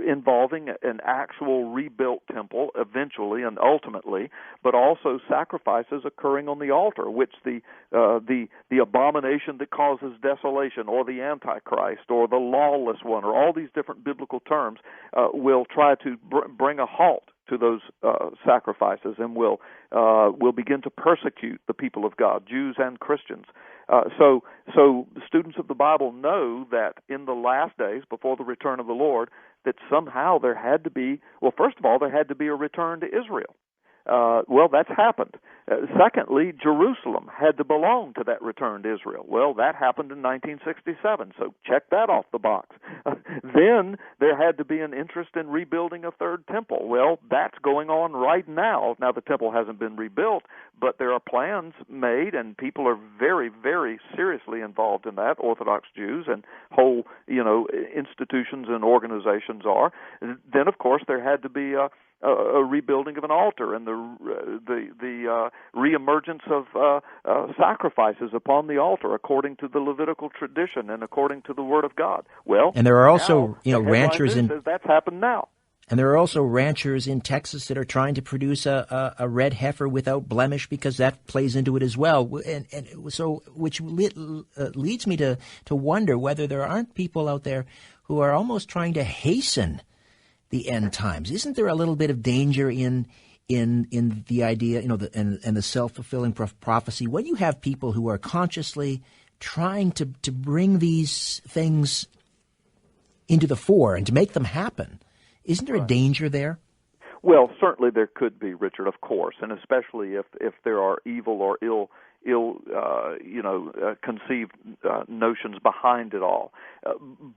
involving an actual rebuilt temple eventually and ultimately, but also sacrifices occurring on the altar, which the abomination that causes desolation, or the Antichrist, or the lawless one, or all these different biblical terms will try to bring a halt to those sacrifices, and will begin to persecute the people of God, Jews and Christians. So students of the Bible know that in the last days, before the return of the Lord, that somehow there had to be, first of all, there had to be a return to Israel. That's happened. Secondly, Jerusalem had to belong to that return to Israel. Well, that happened in 1967, so check that off the box. Then there had to be an interest in rebuilding a third temple. Well, that's going on right now. Now, the temple hasn't been rebuilt, but there are plans made, and people are very, very seriously involved in that, Orthodox Jews and whole, institutions and organizations are. Then, of course, there had to be a rebuilding of an altar, and the reemergence of sacrifices upon the altar according to the Levitical tradition and according to the Word of God. Well, and there are also ranchers says that's happened now. And there are also ranchers in Texas that are trying to produce a red heifer without blemish, because that plays into it as well. And so, which leads me to wonder whether there aren't people out there who are almost trying to hasten the end times. Isn't there a little bit of danger in the idea, and the self-fulfilling prophecy, when you have people who are consciously trying to bring these things into the fore and to make them happen? Isn't there a danger there? Well, certainly there could be, Richard, of course, and especially if there are evil or ill conceived notions behind it all.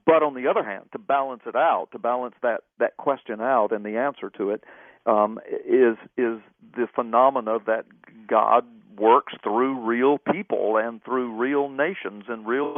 But on the other hand, to balance that question out, and the answer to it is the phenomena that God works through real people and through real nations and real